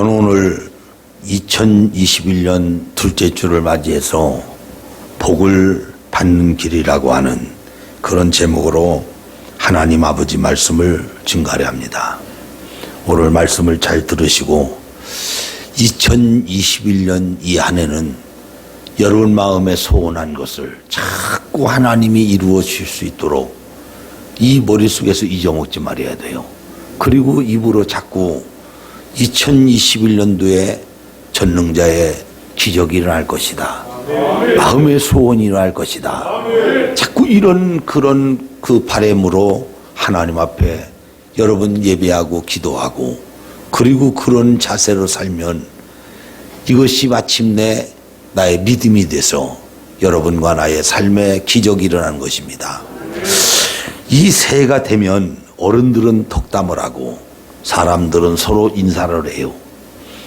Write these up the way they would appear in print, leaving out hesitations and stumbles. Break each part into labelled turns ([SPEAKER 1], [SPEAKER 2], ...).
[SPEAKER 1] 저는 오늘 2021년 둘째 주를 맞이해서 복을 받는 길이라고 하는 그런 제목으로 하나님 아버지 말씀을 증가하려 합니다. 오늘 말씀을 잘 들으시고 2021년 이 한 해는 여러분 마음에 소원한 것을 자꾸 하나님이 이루어 주실 수 있도록 이 머릿속에서 잊어먹지 말아야 돼요. 그리고 입으로 자꾸 2021년도에 전능자의 기적이 일어날 것이다. 마음의 소원이 일어날 것이다. 자꾸 이런 그런 그 바람으로 하나님 앞에 여러분 예배하고 기도하고 그리고 그런 자세로 살면 이것이 마침내 나의 믿음이 돼서 여러분과 나의 삶에 기적이 일어나는 것입니다. 이 새해가 되면 어른들은 덕담을 하고 사람들은 서로 인사를 해요.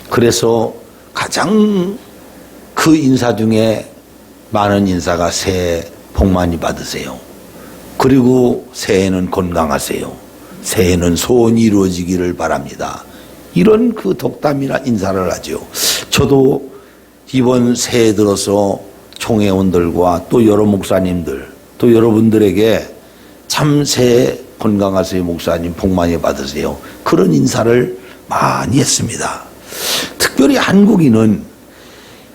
[SPEAKER 1] 그래서 가장 그 인사 중에 많은 인사가 새해 복 많이 받으세요. 그리고 새해는 건강하세요. 새해는 소원이 이루어지기를 바랍니다. 이런 그 덕담이나 인사를 하죠. 저도 이번 새해 들어서 총회원들과 또 여러 목사님들 또 여러분들에게 참 새해 건강하세요 목사님 복 많이 받으세요. 그런 인사를 많이 했습니다. 특별히 한국인은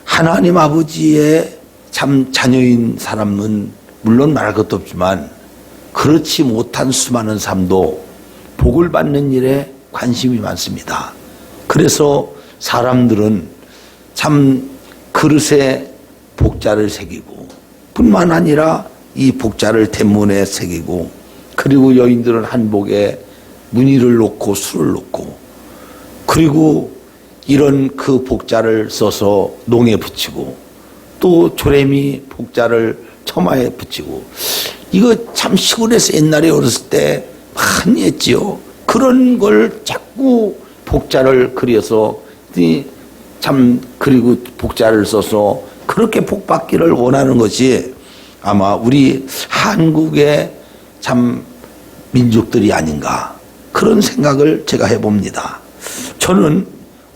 [SPEAKER 1] 하나님 아버지의 참 자녀인 사람은 물론 말할 것도 없지만 그렇지 못한 수많은 삶도 복을 받는 일에 관심이 많습니다. 그래서 사람들은 참 그릇에 복자를 새기고 뿐만 아니라 이 복자를 대문에 새기고 그리고 여인들은 한복에 무늬를 놓고 술을 놓고 그리고 이런 그 복자를 써서 농에 붙이고 또 조래미 복자를 처마에 붙이고 이거 참 시골에서 옛날에 어렸을 때 많이 했지요. 그런 걸 자꾸 복자를 그려서 참 그리고 복자를 써서 그렇게 복 받기를 원하는 것이 아마 우리 한국의 참 민족들이 아닌가 그런 생각을 제가 해봅니다. 저는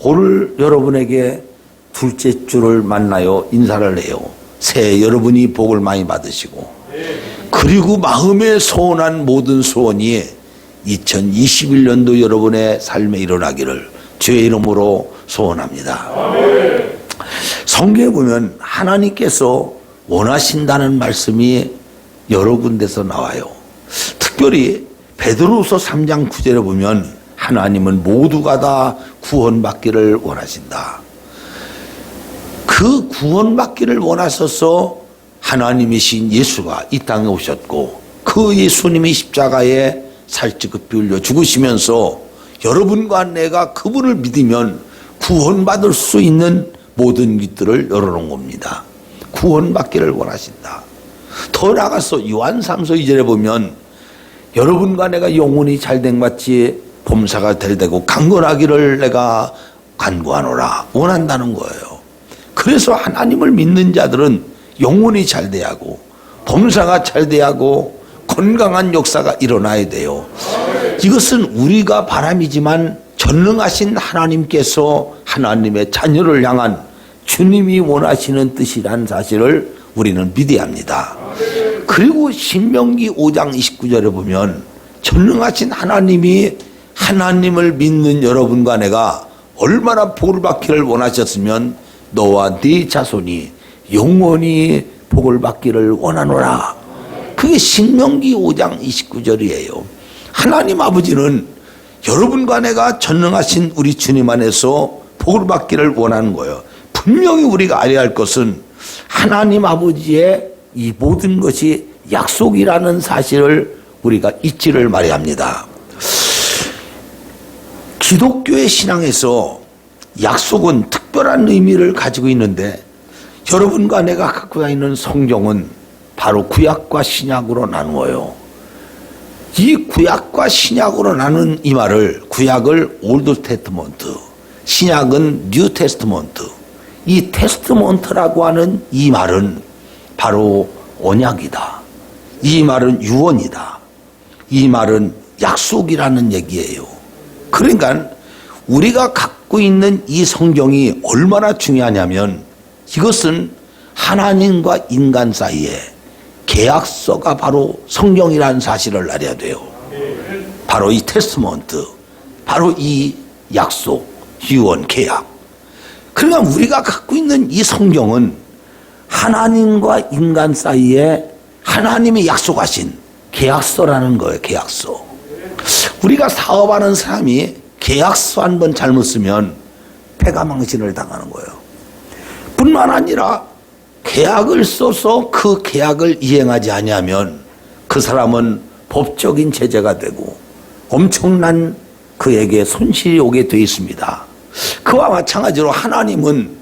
[SPEAKER 1] 오늘 여러분에게 둘째 주를 만나요 인사를 해요. 새해 여러분이 복을 많이 받으시고 그리고 마음에 소원한 모든 소원이 2021년도 여러분의 삶에 일어나기를 주의 이름으로 소원합니다. 성경에 보면 하나님께서 원하신다는 말씀이 여러 군데서 나와요. 특별히 베드로후서 3장 9절에 보면 하나님은 모두가 다 구원받기를 원하신다. 그 구원받기를 원하셔서 하나님이신 예수가 이 땅에 오셨고 그 예수님이 십자가에 살찌급히 흘려 죽으시면서 여러분과 내가 그분을 믿으면 구원받을 수 있는 모든 길들을 열어놓은 겁니다. 구원받기를 원하신다. 더 나아가서 요한 3서 2절에 보면 여러분과 내가 영혼이 잘된 같이 범사가 될되고 강건하기를 내가 간구하노라 원한다는 거예요. 그래서 하나님을 믿는 자들은 영혼이 잘돼야 하고 범사가 잘돼야 하고 건강한 역사가 일어나야 돼요. 이것은 우리가 바람이지만 전능하신 하나님께서 하나님의 자녀를 향한 주님이 원하시는 뜻이란 사실을 우리는 믿어야 합니다. 그리고 신명기 5장 29절에 보면 전능하신 하나님이 하나님을 믿는 여러분과 내가 얼마나 복을 받기를 원하셨으면 너와 네 자손이 영원히 복을 받기를 원하노라. 그게 신명기 5장 29절이에요. 하나님 아버지는 여러분과 내가 전능하신 우리 주님 안에서 복을 받기를 원하는 거예요. 분명히 우리가 알아야 할 것은 하나님 아버지의 이 모든 것이 약속이라는 사실을 우리가 잊지를 말아야 합니다. 기독교의 신앙에서 약속은 특별한 의미를 가지고 있는데 여러분과 내가 갖고 있는 성경은 바로 구약과 신약으로 나누어요. 이 구약과 신약으로 나눈 이 말을 구약을 올드 테스트먼트, 신약은 뉴 테스트먼트. 이 테스트먼트라고 하는 이 말은 바로 언약이다. 이 말은 유언이다. 이 말은 약속이라는 얘기예요. 그러니까 우리가 갖고 있는 이 성경이 얼마나 중요하냐면 이것은 하나님과 인간 사이에 계약서가 바로 성경이라는 사실을 알아야 돼요. 바로 이 테스트먼트, 바로 이 약속, 유언, 계약. 그러니까 우리가 갖고 있는 이 성경은 하나님과 인간 사이에 하나님이 약속하신 계약서라는 거예요. 계약서. 우리가 사업하는 사람이 계약서 한 번 잘못 쓰면 패가망신을 당하는 거예요. 뿐만 아니라 계약을 써서 그 계약을 이행하지 아니하면 그 사람은 법적인 제재가 되고 엄청난 그에게 손실이 오게 되어 있습니다. 그와 마찬가지로 하나님은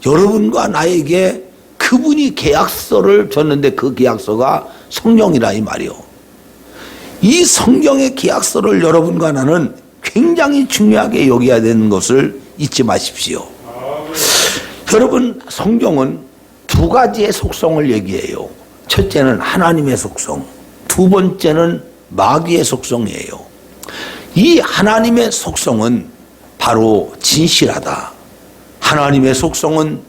[SPEAKER 1] 여러분과 나에게 그분이 계약서를 줬는데 그 계약서가 성경이라 이 말이요. 이 성경의 계약서를 여러분과 나는 굉장히 중요하게 여겨야 되는 것을 잊지 마십시오. 여러분, 성경은 두 가지의 속성을 얘기해요. 첫째는 하나님의 속성, 두 번째는 마귀의 속성이에요. 이 하나님의 속성은 바로 진실하다. 하나님의 속성은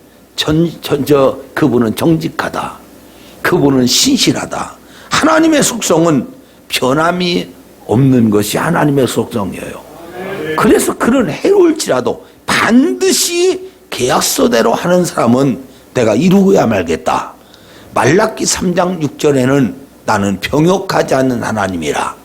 [SPEAKER 1] 그분은 정직하다. 그분은 신실하다. 하나님의 속성은 변함이 없는 것이 하나님의 속성이에요. 그래서 그런 해로울지라도 반드시 계약서대로 하는 사람은 내가 이루어야 말겠다. 말라기 3장 6절에는 나는 병역하지 않는 하나님이라.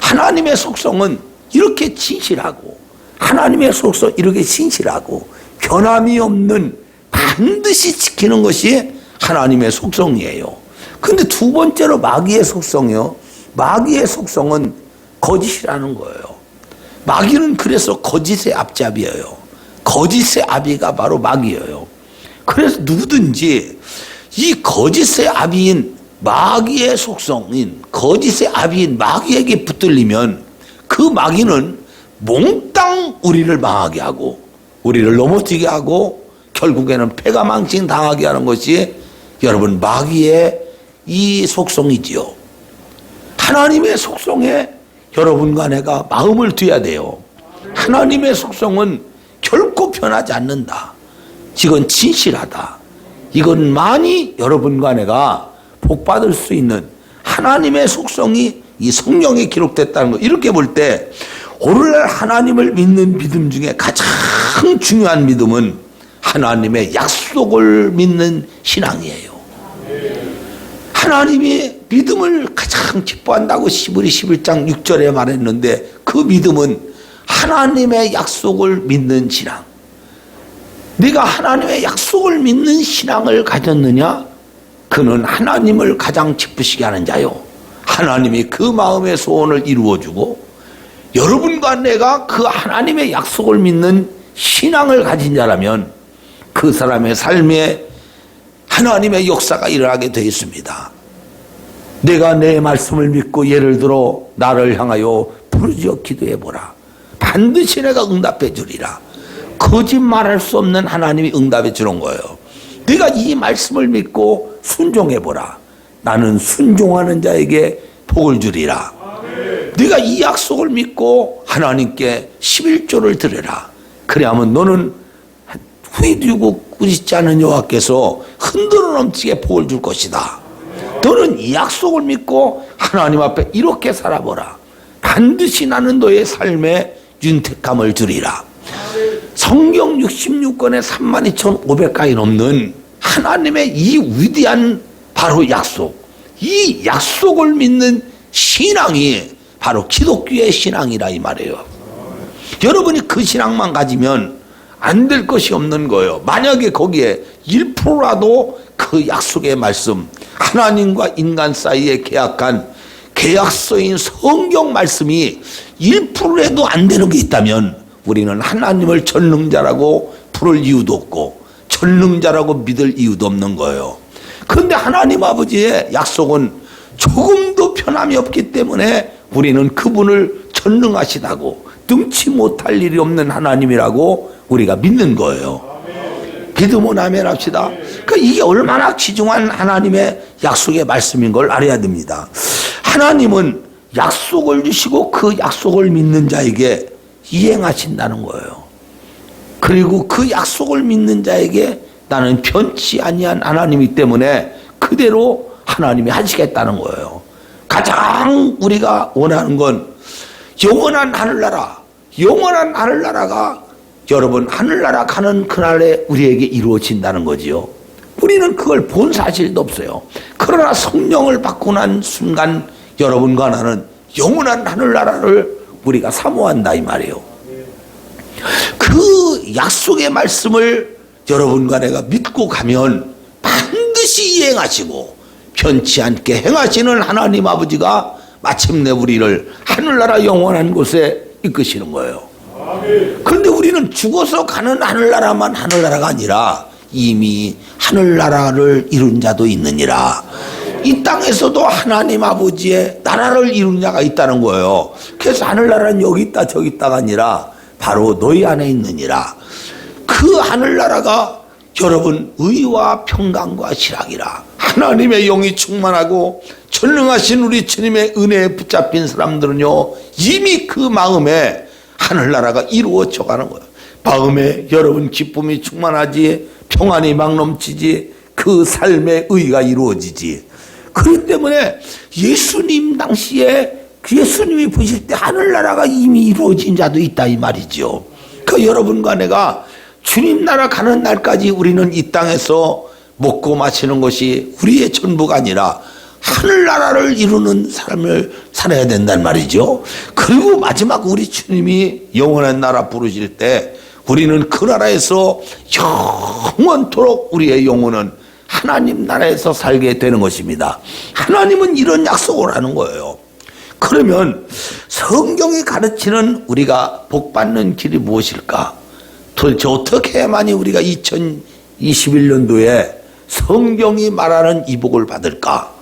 [SPEAKER 1] 하나님의 속성은 이렇게 진실하고 하나님의 속성 이렇게 신실하고 변함이 없는 반드시 지키는 것이 하나님의 속성이에요. 근데 두 번째로 마귀의 속성이요. 마귀의 속성은 거짓이라는 거예요. 마귀는 그래서 거짓의 앞잡이예요. 거짓의 아비가 바로 마귀예요. 그래서 누구든지 이 거짓의 아비인 마귀의 속성인 거짓의 아비인 마귀에게 붙들리면 그 마귀는 몽땅 우리를 망하게 하고 우리를 넘어지게 하고 결국에는 패가망신 당하게 하는 것이 여러분 마귀의 이 속성이지요. 하나님의 속성에 여러분과 내가 마음을 둬야 돼요. 하나님의 속성은 결코 변하지 않는다. 이건 진실하다. 이건 많이 여러분과 내가 복받을 수 있는 하나님의 속성이 이 성경에 기록됐다는 거. 이렇게 볼 때 오늘날 하나님을 믿는 믿음 중에 가장 중요한 믿음은 하나님의 약속을 믿는 신앙이에요. 하나님이 믿음을 가장 기뻐한다고 시브리 11장 6절에 말했는데 그 믿음은 하나님의 약속을 믿는 신앙. 네가 하나님의 약속을 믿는 신앙을 가졌느냐? 그는 하나님을 가장 기쁘시게 하는 자요. 하나님이 그 마음의 소원을 이루어주고 여러분과 내가 그 하나님의 약속을 믿는 신앙을 가진 자라면 그 사람의 삶에 하나님의 역사가 일어나게 되어 있습니다. 내가 내 말씀을 믿고 예를 들어 나를 향하여 부르짖어 기도해보라. 반드시 내가 응답해 주리라. 거짓말할 수 없는 하나님이 응답해 주는 거예요. 네가 이 말씀을 믿고 순종해보라. 나는 순종하는 자에게 복을 주리라. 네가 이 약속을 믿고 하나님께 11조를 드려라. 그래야만 너는 후이두고 꾸짖지 않은 여호와께서 흔들어 넘치게 복을 줄 것이다. 너는 이 약속을 믿고 하나님 앞에 이렇게 살아보라. 반드시 나는 너의 삶에 윤택함을 주리라. 성경 66권에 32,500가지 넘는 하나님의 이 위대한 바로 약속, 이 약속을 믿는 신앙이 바로 기독교의 신앙이라 이 말이에요. 여러분이 그 신앙만 가지면 안 될 것이 없는 거예요. 만약에 거기에 1%라도 그 약속의 말씀, 하나님과 인간 사이에 계약한 계약서인 성경 말씀이 1%라도 안 되는 게 있다면 우리는 하나님을 전능자라고 부를 이유도 없고 전능자라고 믿을 이유도 없는 거예요. 그런데 하나님 아버지의 약속은 조금도 변함이 없기 때문에 우리는 그분을 전능하시다고 능치 못할 일이 없는 하나님이라고 우리가 믿는 거예요. 믿으면 아멘 합시다. 그러니까 이게 얼마나 귀중한 하나님의 약속의 말씀인 걸 알아야 됩니다. 하나님은 약속을 주시고 그 약속을 믿는 자에게 이행하신다는 거예요. 그리고 그 약속을 믿는 자에게 나는 변치 아니한 하나님이기 때문에 그대로 하나님이 하시겠다는 거예요. 가장 우리가 원하는 건 영원한 하늘나라, 영원한 하늘나라가 여러분 하늘나라 가는 그날에 우리에게 이루어진다는 거지요. 우리는 그걸 본 사실도 없어요. 그러나 성령을 받고 난 순간 여러분과 나는 영원한 하늘나라를 우리가 사모한다 이 말이에요. 그 약속의 말씀을 여러분과 내가 믿고 가면 반드시 이행하시고 변치 않게 행하시는 하나님 아버지가 마침내 우리를 하늘나라 영원한 곳에 이끄시는 거예요. 그런데 우리는 죽어서 가는 하늘나라만 하늘나라가 아니라 이미 하늘나라를 이룬 자도 있느니라. 이 땅에서도 하나님 아버지의 나라를 이룬 자가 있다는 거예요. 그래서 하늘나라는 여기 있다 저기 있다가 아니라 바로 너희 안에 있느니라. 그 하늘나라가 여러분 의와 평강과 실학이라. 하나님의 영이 충만하고 전능하신 우리 주님의 은혜에 붙잡힌 사람들은요 이미 그 마음에 하늘나라가 이루어져 가는 거예요. 마음에 여러분 기쁨이 충만하지, 평안이 막 넘치지, 그 삶의 의가 이루어지지. 그렇기 때문에 예수님 당시에 예수님이 보실 때 하늘나라가 이미 이루어진 자도 있다 이 말이죠. 그 여러분과 내가 주님 나라 가는 날까지 우리는 이 땅에서 먹고 마시는 것이 우리의 전부가 아니라 하늘나라를 이루는 삶을 살아야 된단 말이죠. 그리고 마지막 우리 주님이 영원한 나라 부르실 때 우리는 그 나라에서 영원토록 우리의 영혼은 하나님 나라에서 살게 되는 것입니다. 하나님은 이런 약속을 하는 거예요. 그러면 성경이 가르치는 우리가 복받는 길이 무엇일까? 도대체 어떻게 해야만이 우리가 2021년도에 성경이 말하는 이 복을 받을까?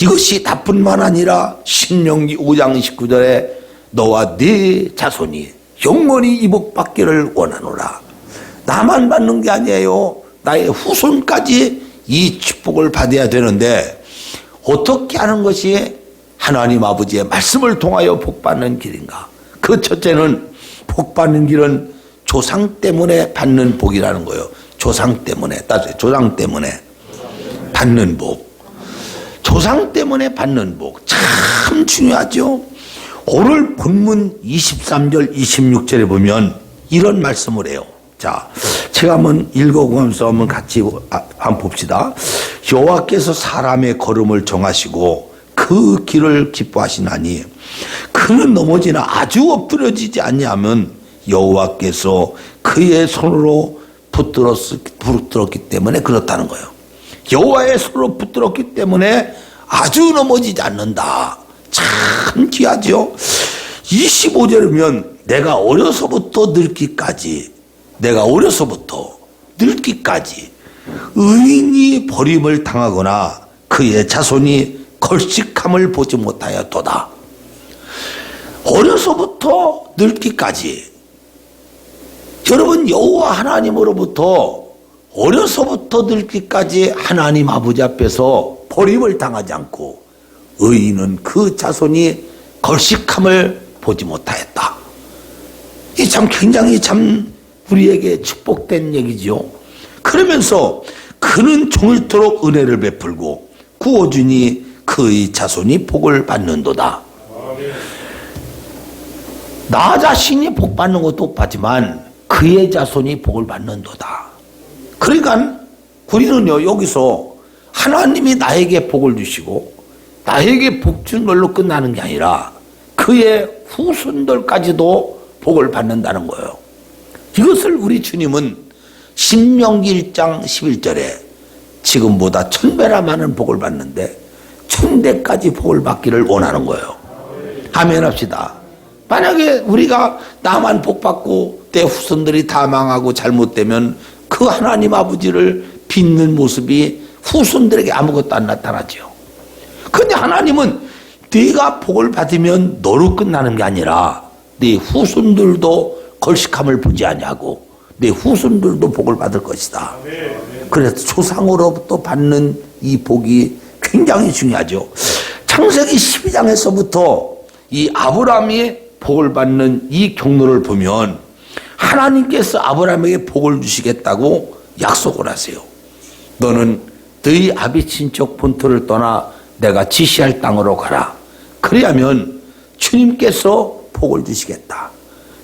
[SPEAKER 1] 이것이 나뿐만 아니라 신명기 5장 19절에 너와 네 자손이 영원히 이 복 받기를 원하노라. 나만 받는 게 아니에요. 나의 후손까지 이 축복을 받아야 되는데 어떻게 하는 것이 하나님 아버지의 말씀을 통하여 복 받는 길인가? 그 첫째는 복 받는 길은 조상 때문에 받는 복이라는 거예요. 조상 때문에, 따져요. 조상 때문에 받는 복. 조상 때문에 받는 복. 참 중요하죠. 오늘 본문 23절, 26절에 보면 이런 말씀을 해요. 자, 제가 한번 읽어보면서 한번 같이 한번 봅시다. 여호와께서 사람의 걸음을 정하시고 그 길을 기뻐하시나니 그는 넘어지나 아주 엎드려지지 아니하면 여호와께서 그의 손으로 붙들었기 때문에 그렇다는 거예요. 여호와의 손으로 붙들었기 때문에 아주 넘어지지 않는다. 참 귀하죠. 25절이면 내가 어려서부터 늙기까지 의인이 버림을 당하거나 그의 자손이 걸식함을 보지 못하였도다. 어려서부터 늙기까지 여러분 여호와 하나님으로부터 어려서부터 늙기까지 하나님 아버지 앞에서 버림을 당하지 않고 의인은 그 자손이 걸식함을 보지 못하였다. 이 참 굉장히 참 우리에게 축복된 얘기죠. 그러면서 그는 종일토록 은혜를 베풀고 구워주니 그의 자손이 복을 받는도다. 나 자신이 복 받는 것도 복받지만 그의 자손이 복을 받는도다. 그러니까 우리는요 여기서 하나님이 나에게 복을 주시고 나에게 복 준 걸로 끝나는 게 아니라 그의 후손들까지도 복을 받는다는 거예요. 이것을 우리 주님은 신명기 1장 11절에 지금보다 1000배나 많은 복을 받는데 1000대까지 복을 받기를 원하는 거예요. 아멘 합시다. 만약에 우리가 나만 복 받고 내 후손들이 다 망하고 잘못되면 그 하나님 아버지를 빚는 모습이 후손들에게 아무것도 안 나타나죠. 그런데 하나님은 네가 복을 받으면 너로 끝나는 게 아니라 네 후손들도 걸식함을 보지 아니하고 내 후손들도 복을 받을 것이다. 그래서 조상으로부터 받는 이 복이 굉장히 중요하죠. 창세기 12장에서부터 이 아브라함이 복을 받는 이 경로를 보면 하나님께서 아브라함에게 복을 주시겠다고 약속을 하세요. 너는 너희 아비 친척 본토를 떠나 내가 지시할 땅으로 가라. 그리하면 주님께서 복을 주시겠다.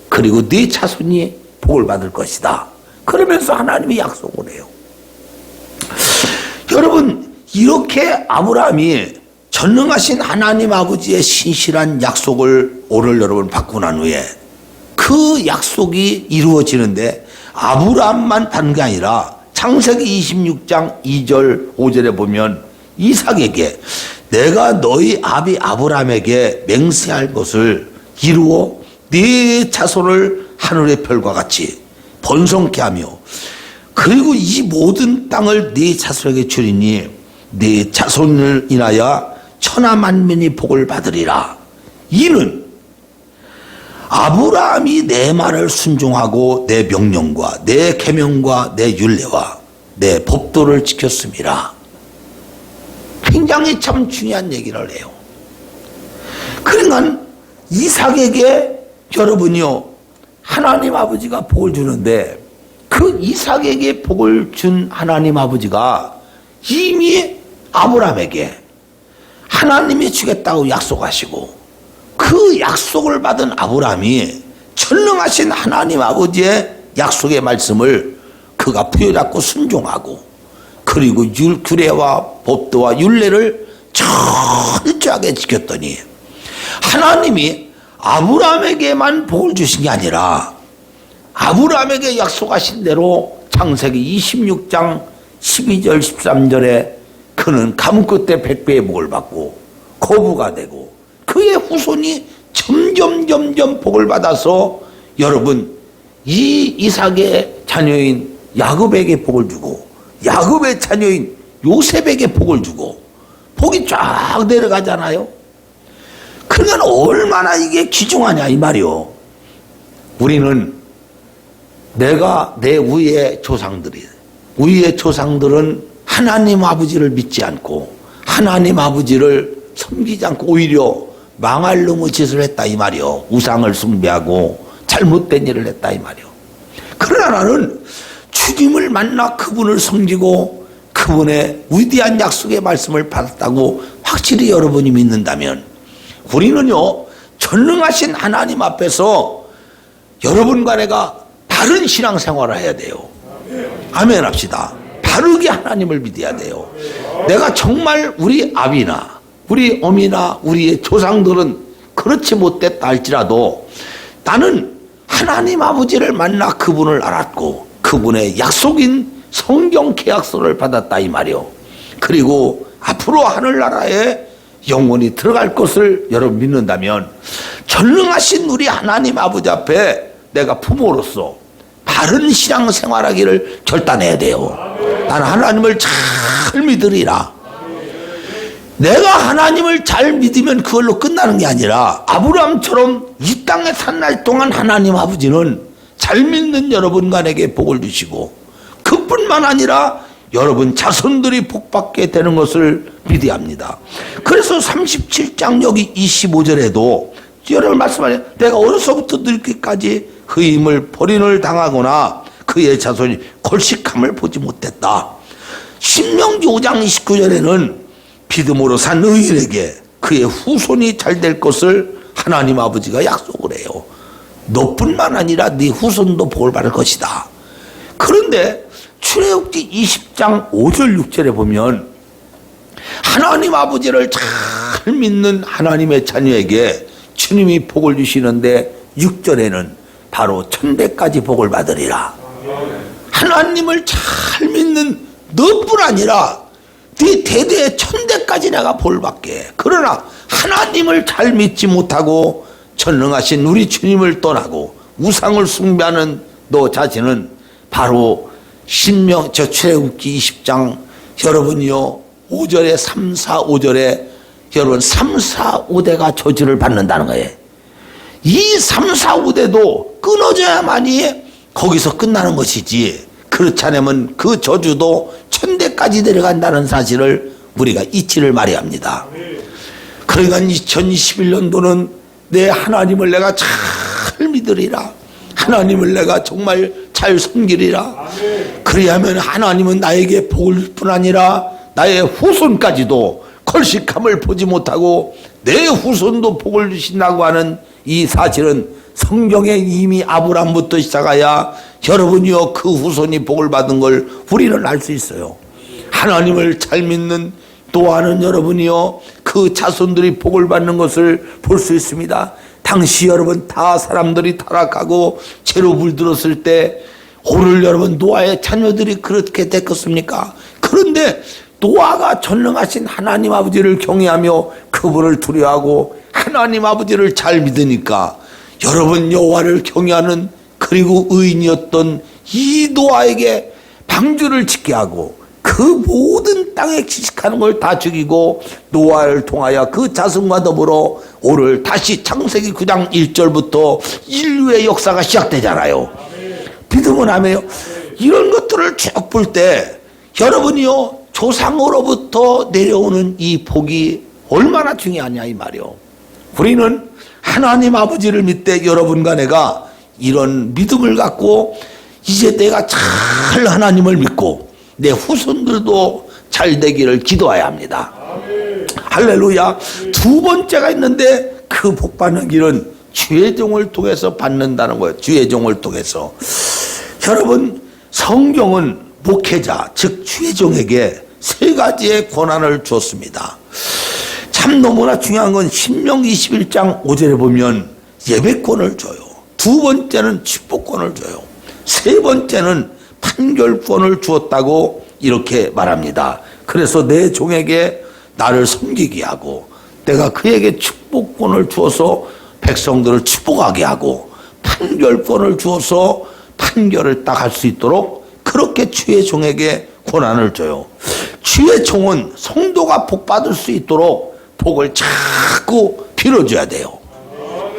[SPEAKER 1] 그리고 네 자손이 복을 받을 것이다. 그러면서 하나님이 약속을 해요. 여러분, 이렇게 아브라함이 전능하신 하나님 아버지의 신실한 약속을 오늘 여러분 받고 난 후에 그 약속이 이루어지는데 아브라함만 받는 게 아니라 창세기 26장 2절 5절에 보면 이삭에게 내가 너희 아비 아브라함에게 맹세할 것을 이루어 네 자손을 하늘의 별과 같이 번성케 하며 그리고 이 모든 땅을 네 자손에게 주리니 네 자손을 인하여 천하 만민이 복을 받으리라. 이는 아브라함이 내 말을 순종하고 내 명령과 내 계명과 내 율례와 내 법도를 지켰습니다. 굉장히 참 중요한 얘기를 해요. 그러니까 이삭에게 여러분이요, 하나님 아버지가 복을 주는데 그 이삭에게 복을 준 하나님 아버지가 이미 아브라함에게 하나님이 주겠다고 약속하시고 그 약속을 받은 아브라함이 전능하신 하나님 아버지의 약속의 말씀을 그가 부여잡고 순종하고 그리고 규례와 법도와 율례를 철저하게 지켰더니 하나님이 아브라함에게만 복을 주신 게 아니라 아브라함에게 약속하신 대로 창세기 26장 12절 13절에 그는 가문 끝에 100배의 복을 받고 거부가 되고 그의 후손이 점점 복을 받아서 여러분 이 이삭의 자녀인 야곱에게 복을 주고 야곱의 자녀인 요셉에게 복을 주고 복이 쫙 내려가잖아요. 그러면 얼마나 이게 귀중하냐 이 말이요. 우리는 내가 내 위의 조상들은 하나님 아버지를 믿지 않고 하나님 아버지를 섬기지 않고 오히려 망할 놈의 짓을 했다 이 말이요. 우상을 숭배하고 잘못된 일을 했다 이 말이요. 그러나 나는 주님을 만나 그분을 섬기고 그분의 위대한 약속의 말씀을 받았다고 확실히 여러분이 믿는다면 우리는요 전능하신 하나님 앞에서 여러분과 내가 바른 신앙생활을 해야 돼요. 아멘 합시다. 바르게 하나님을 믿어야 돼요. 내가 정말 우리 아비나 우리 어미나 우리의 조상들은 그렇지 못했다 할지라도 나는 하나님 아버지를 만나 그분을 알았고 그분의 약속인 성경 계약서를 받았다 이 말이요. 그리고 앞으로 하늘나라에 영원히 들어갈 것을 여러분 믿는다면 전능하신 우리 하나님 아버지 앞에 내가 부모로서 바른 신앙생활하기를 결단해야 돼요. 나는 하나님을 잘 믿으리라. 내가 하나님을 잘 믿으면 그걸로 끝나는 게 아니라 아브라함처럼 이 땅에 산 날 동안 하나님 아버지는 잘 믿는 여러분간에게 복을 주시고 그뿐만 아니라 여러분 자손들이 복받게 되는 것을 믿어야 합니다. 그래서 37장 여기 25절에도 여러분 말씀하세요. 내가 어려서부터 늙기까지 흑임을 벌인을 당하거나 그의 자손이 골식함을 보지 못했다. 신명기 5장 29절에는 믿음으로 산 의인에게 그의 후손이 잘 될 것을 하나님 아버지가 약속을 해요. 너뿐만 아니라 네 후손도 복을 받을 것이다. 그런데 출애굽기 20장 5절 6절에 보면 하나님 아버지를 잘 믿는 하나님의 자녀에게 주님이 복을 주시는데 6절에는 바로 천대까지 복을 받으리라. 하나님을 잘 믿는 너뿐 아니라 네 대대의 천대까지 내가 복을 받게. 그러나 하나님을 잘 믿지 못하고 전능하신 우리 주님을 떠나고 우상을 숭배하는 너 자신은 바로 출애굽기 20장 여러분이요 5절에 3, 4, 5절에 여러분 3, 4, 5대가 저주를 받는다는 거예요. 이 3, 4, 5대도 끊어져야만이 거기서 끝나는 것이지 그렇지 않으면 그 저주도 천대까지 내려간다는 사실을 우리가 잊지를 말아야 합니다. 그러니까 2021년도는 내 하나님을 내가 잘 믿으리라. 하나님을 내가 정말 잘 섬기리라. 그리하면 하나님은 나에게 복을 줄 뿐 아니라 나의 후손까지도 걸식함을 보지 못하고 내 후손도 복을 주신다고 하는 이 사실은 성경에 이미 아브라함부터 시작하여 여러분이요 그 후손이 복을 받은 걸 우리는 알 수 있어요. 하나님을 잘 믿는 노아는 여러분이요 그 자손들이 복을 받는 것을 볼 수 있습니다. 당시 여러분 다 사람들이 타락하고 죄로 물들었을 때 오늘 여러분 노아의 자녀들이 그렇게 됐겠습니까? 그런데 노아가 전능하신 하나님 아버지를 경외하며 그분을 두려워하고 하나님 아버지를 잘 믿으니까 여러분 여호와를 경외하는 그리고 의인이었던 이 노아에게 방주를 짓게 하고 그 모든 땅에 지식하는 걸 다 죽이고 노아를 통하여 그 자손과 더불어 오늘 다시 창세기 9장 1절부터 인류의 역사가 시작되잖아요. 믿으면 하me요. 이런 것들을 쭉 볼 때 여러분이요 조상으로부터 내려오는 이 복이 얼마나 중요하냐 이 말이요. 우리는 하나님 아버지를 믿되 여러분과 내가 이런 믿음을 갖고 이제 내가 잘 하나님을 믿고 내 후손들도 잘 되기를 기도해야 합니다. 할렐루야. 두 번째가 있는데 그 복 받는 길은 주의 종을 통해서 받는다는 거예요. 주의 종을 통해서. 여러분 성경은 목회자 즉 주의 종에게 세 가지의 권한을 주었습니다. 참 너무나 중요한 건 신명기 21장 5절에 보면 예배권을 줘요. 두 번째는 축복권을 줘요. 세 번째는 판결권을 주었다고 이렇게 말합니다. 그래서 내 종에게 나를 섬기게 하고 내가 그에게 축복권을 주어서 백성들을 축복하게 하고 판결권을 주어서 판결을 딱 할 수 있도록 그렇게 주의 종에게 권한을 줘요. 주의 종은 성도가 복 받을 수 있도록 복을 자꾸 빌어줘야 돼요.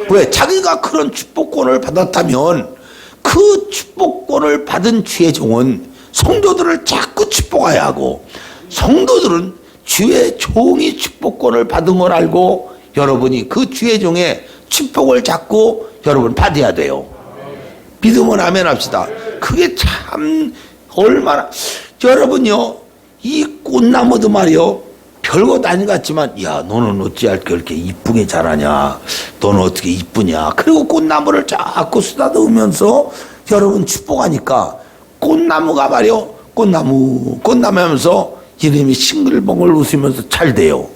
[SPEAKER 1] 왜? 자기가 그런 축복권을 받았다면 그 축복권을 받은 주의 종은 성도들을 자꾸 축복해야 하고 성도들은 주의 종이 축복권을 받은 걸 알고 여러분이 그 주의 종의 축복을 자꾸 여러분 받아야 돼요. 믿으면 아멘 합시다. 그게 참 얼마나 여러분요 이 꽃나무도 말이요 별것 아닌 것 같지만 야 너는 어찌할 그렇게 이쁘게 자라냐 너는 어떻게 이쁘냐 그리고 꽃나무를 자꾸 쓰다듬으면서 여러분 축복하니까 꽃나무가 말이요 꽃나무 하면서 이름이 싱글벙글 웃으면서 잘 돼요.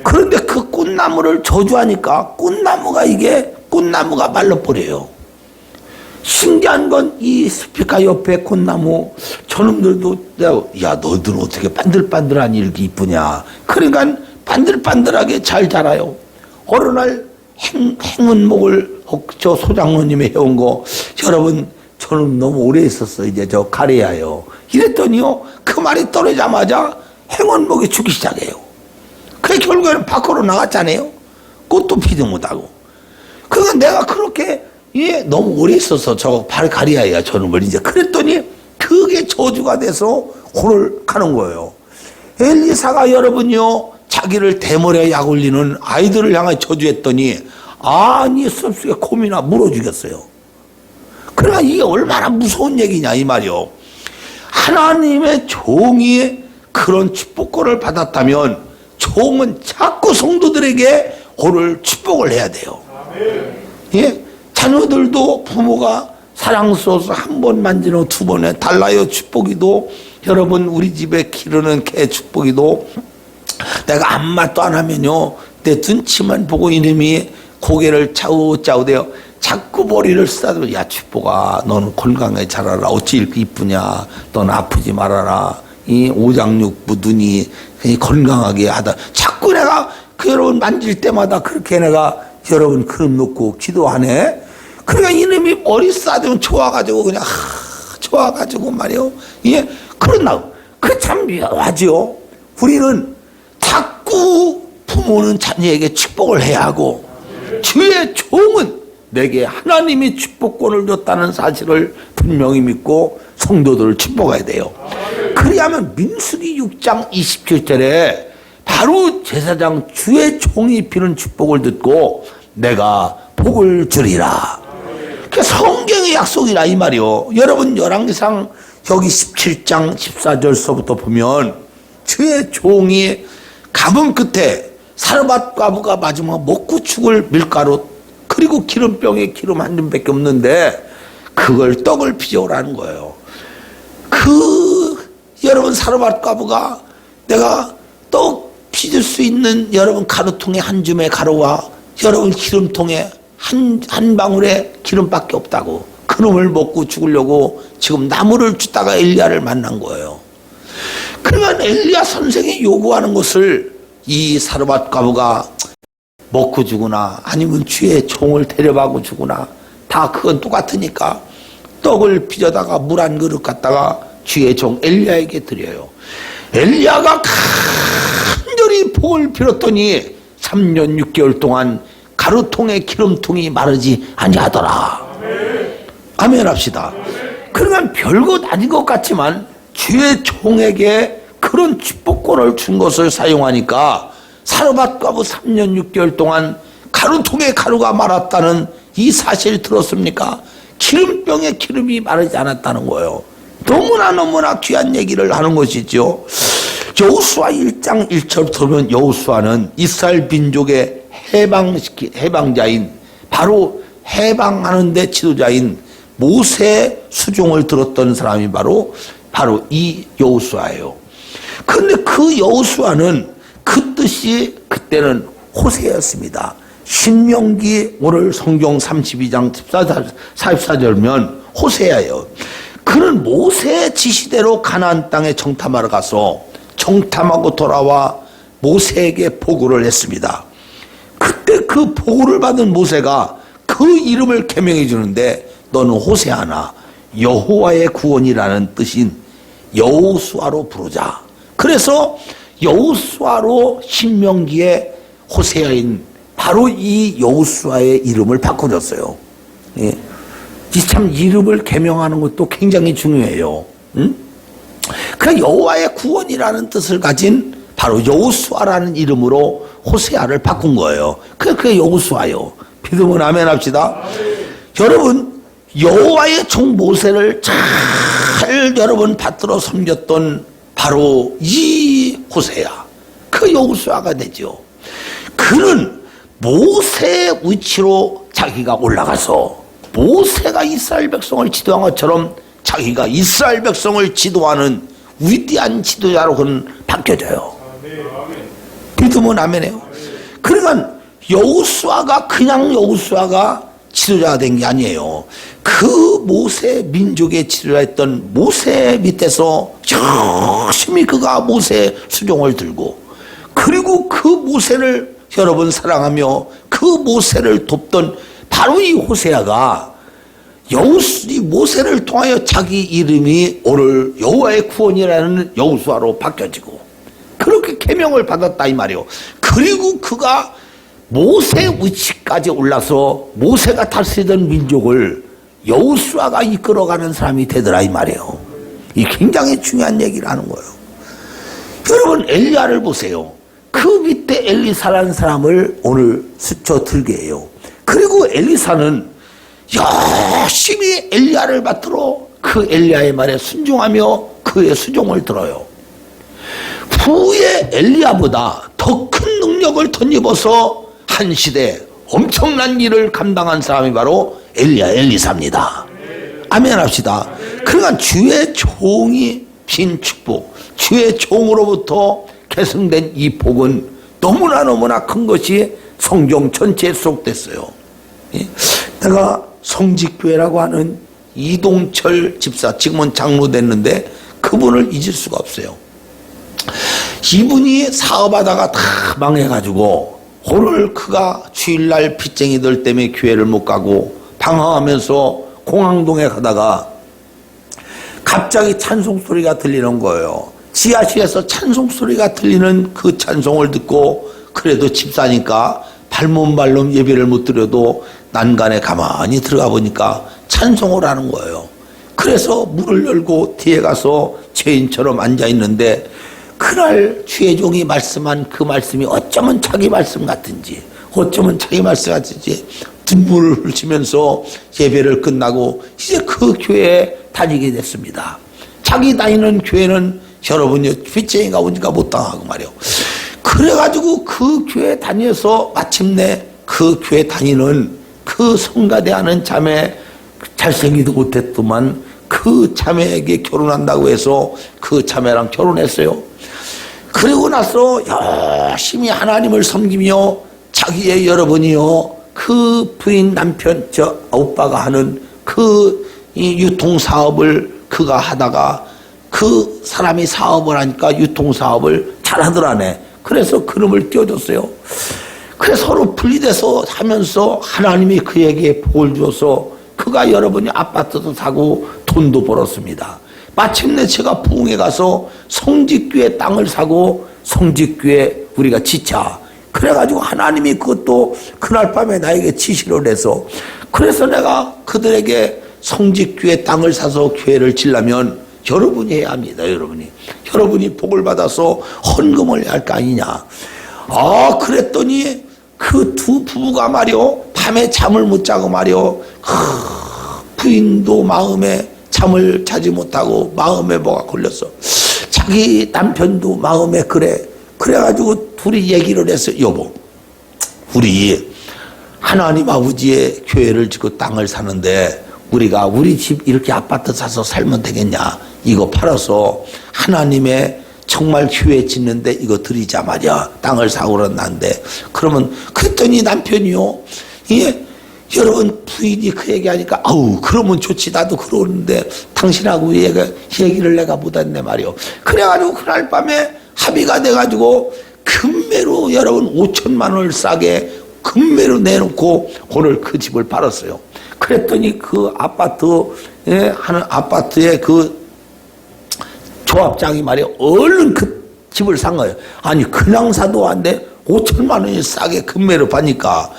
[SPEAKER 1] 그런데 그 꽃나무를 저주하니까 꽃나무가 말라버려요. 신기한 건 이 스피커 옆에 꽃나무 저놈들도 야 너희들은 어떻게 반들반들하니 이렇게 이쁘냐 그러니까 반들반들하게 잘 자라요. 어느 날 행운목을 저 소장로님이 해온 거 여러분 저는 너무 오래 있었어 이제 저 가래야요 이랬더니요 그 말이 떨어지자마자 행운목이 죽기 시작해요. 그래 결국에는 밖으로 나갔잖아요. 꽃도 피지 못하고. 그러니까 내가 그렇게 너무 오래 있어서 저 가리아야 저놈을 이제 그랬더니 그게 저주가 돼서 오늘 가는 거예요. 엘리사가 여러분요 자기를 대머리에 약 올리는 아이들을 향해 저주했더니 아니 습속에 곰이나 물어 죽였어요. 그러니까 이게 얼마나 무서운 얘기냐 이 말이요. 하나님의 종이 그런 축복권을 받았다면 종은 자꾸 성도들에게 오늘 축복을 해야 돼요. 예? 자녀들도 부모가 사랑스러워서 한 번 만지는 두 번에 달라요. 축복이도 여러분 우리 집에 기르는 개 축복이도 내가 아무 말도 안 하면요 내 눈치만 보고 이놈이 고개를 짜우짜우대요. 자꾸 머리를 쓰다듬어 야 축복아 너는 건강하게 자라라 어찌 이렇게 이쁘냐 넌 아프지 말아라 이 오장육부 눈이 건강하게 하다 자꾸 내가 그 여러분 만질 때마다 그렇게 내가 여러분 그름 놓고 기도하네. 그러니까 이놈이 머리 싸대면 좋아가지고 그냥 좋아가지고 말이요. 예, 그런다. 그 참 묘하지요. 우리는 자꾸 부모는 자녀에게 축복을 해야 하고 주의 종은 내게 하나님이 축복권을 줬다는 사실을 분명히 믿고 성도들을 축복해야 돼요. 그리하면 민수기 6장 27절에 바로 제사장 주의 종이 피는 축복을 듣고 내가 복을 주리라. 그 성경의 약속이라 이 말이요. 여러분 열왕기상 여기 17장 14절서부터 보면 주의 종이 가문 끝에 사르밧 과부가 마지막 먹고 죽을 밀가루 그리고 기름병에 기름 한 줌밖에 없는데 그걸 떡을 빚어오라는 거예요. 여러분 사르밧 과부가 내가 떡 빚을 수 있는 여러분 가루통에 한 줌의 가루와 여러분 기름통에 한 방울의 기름밖에 없다고 그놈을 먹고 죽으려고 지금 나무를 줍다가 엘리야를 만난 거예요. 그러면 엘리야 선생이 요구하는 것을 이 사르밧 과부가 먹고 죽으나 아니면 주의 종을 데려가고 죽으나 다 그건 똑같으니까 떡을 빚어다가 물 한 그릇 갖다가 주의 종 엘리야에게 드려요. 엘리야가 간절히 복을 빌었더니 3년 6개월 동안 가루통에 기름통이 마르지 아니하더라. 아멘 합시다. 그러면 별것 아닌 것 같지만 주의 종에게 그런 축복권을 준 것을 사용하니까 사르밧 과부 3년 6개월 동안 가루통에 가루가 말았다는 이 사실 들었습니까? 기름병에 기름이 마르지 않았다는 거예요. 너무나 귀한 얘기를 하는 것이죠. 여호수아 1장 1절부터 보면 여호수아는 이스라엘 민족의 해방자인 바로 해방하는데 지도자인 모세의 수종을 들었던 사람이 바로 이 여호수아예요. 그런데 그 여호수아는 그 뜻이 그때는 호세였습니다. 신명기 오늘 성경 32장 44절면 호세야예요. 그는 모세의 지시대로 가나안 땅에 정탐하러 가서 정탐하고 돌아와 모세에게 보고를 했습니다. 그때 그 보고를 받은 모세가 그 이름을 개명해 주는데 너는 호세아나 여호와의 구원이라는 뜻인 여호수아로 부르자. 그래서 여호수아로 신명기에 호세아인 바로 이 여호수아의 이름을 바꿔줬어요. 예. 참 이름을 개명하는 것도 굉장히 중요해요. 그 여호와의 구원이라는 뜻을 가진 바로 여호수아라는 이름으로 호세아를 바꾼 거예요. 그게 여호수아요. 믿으면 아멘 합시다. 여러분 여호와의 종 모세를 잘 여러분 받들어 섬겼던 바로 이 호세아, 그 여호수아가 되죠. 그는 모세의 위치로 자기가 올라가서 모세가 이스라엘 백성을 지도한 것처럼 자기가 이스라엘 백성을 지도하는 위대한 지도자로 그는 바뀌어져요. 믿으면 아멘해요. 그러니까 여호수아가 그냥 여호수아가 지도자가 된 게 아니에요. 그 모세 민족의 지도자였던 모세 밑에서 열심히 그가 모세 수종을 들고 그리고 그 모세를 여러분 사랑하며 그 모세를 돕던 바로 이 호세아가 이 모세를 통하여 자기 이름이 오늘 여호와의 구원이라는 여호수아로 바뀌어지고 그렇게 계명을 받았다 이 말이에요. 그리고 그가 모세 위치까지 올라서 모세가 다스리던 민족을 여호수아가 이끌어가는 사람이 되더라 이 말이에요. 이 굉장히 중요한 얘기를 하는 거예요. 여러분 엘리야를 보세요. 그 밑에 엘리사라는 사람을 오늘 스쳐 들게 해요. 그리고 엘리사는 열심히 엘리야를 받들어 그 엘리야의 말에 순종하며 그의 수종을 들어요. 후에 엘리야보다 더 큰 능력을 덧입어서 한 시대 엄청난 일을 감당한 사람이 바로 엘리사입니다. 아멘 합시다. 그러니까 주의 종이 빈 축복, 주의 종으로부터 계승된 이 복은 너무나 큰 것이 성경 전체에 수록됐어요. 내가 성직교회라고 하는 이동철 집사, 지금은 장로 됐는데 그분을 잊을 수가 없어요. 이분이 사업하다가 다 망해가지고 오늘 그가 주일날 빚쟁이들 때문에 교회를 못 가고 방황하면서 공항동에 가다가 갑자기 찬송 소리가 들리는 거예요. 지하실에서 찬송 소리가 들리는 그 찬송을 듣고 그래도 집사니까 발몸발롬 예배를 못 드려도 난간에 가만히 들어가 보니까 찬송을 하는 거예요. 그래서 문을 열고 뒤에 가서 죄인처럼 앉아 있는데 그날 주의 종이 말씀한 그 말씀이 어쩌면 자기 말씀 같은지 어쩌면 자기 말씀하듯이 눈물을 흘리면서 예배를 끝나고 이제 그 교회에 다니게 됐습니다. 자기 다니는 교회는 여러분이 빚쟁이가 오니까 못 당하고 말이요. 그래가지고 그 교회 다녀서 마침내 그 교회 다니는 그 성가대하는 자매, 잘생기도 못했더만 그 자매에게 결혼한다고 해서 그 자매랑 결혼했어요. 그리고 나서 열심히 하나님을 섬기며 자기의 여러분이요, 그 부인 남편 오빠가 하는 그 이 유통사업을 그가 하다가 그 사람이 사업을 하니까 유통사업을 잘하더라네. 그래서 그놈을 띄워줬어요. 그래서 서로 분리돼서 하면서 하나님이 그에게 복을 줘서 그가 여러분이 아파트도 사고 돈도 벌었습니다. 마침내 제가 부흥에 가서 성직교회 땅을 사고 성직교회 우리가 지차, 그래가지고 하나님이 그것도 그날 밤에 나에게 지시를 해서, 그래서 내가 그들에게 성직교회 땅을 사서 교회를 지려면 여러분이 해야 합니다. 여러분이 복을 받아서 헌금을 해야 할 거 아니냐. 그랬더니 그 두 부부가 말이요, 밤에 잠을 못 자고 말이요, 부인도 마음에 잠을 자지 못하고 마음에 뭐가 걸렸어. 자기 남편도 마음에 그래가지고 둘이 얘기를 했어요. 여보, 우리 하나님 아버지의 교회를 짓고 땅을 사는데 우리가 우리 집 이렇게 아파트 사서 살면 되겠냐. 이거 팔아서 하나님의 정말 교회 짓는데 이거 드리자 말이야. 땅을 사고 그런다는데. 그랬더니 남편이요, 여러분 부인이 그 얘기하니까 그러면 좋지, 나도 그러는데 당신하고 얘기를 내가 못했네 말이요. 그래가지고 그날 밤에 합의가 돼가지고 금매로 여러분 5천만 원을 싸게 금매로 내놓고 오늘 그 집을 팔았어요. 그랬더니 그 하는 아파트의 그 조합장이 말이야, 얼른 그 집을 산 거예요. 아니 그냥 사도 안 돼, 5천만 원이 싸게 금매로 파니까.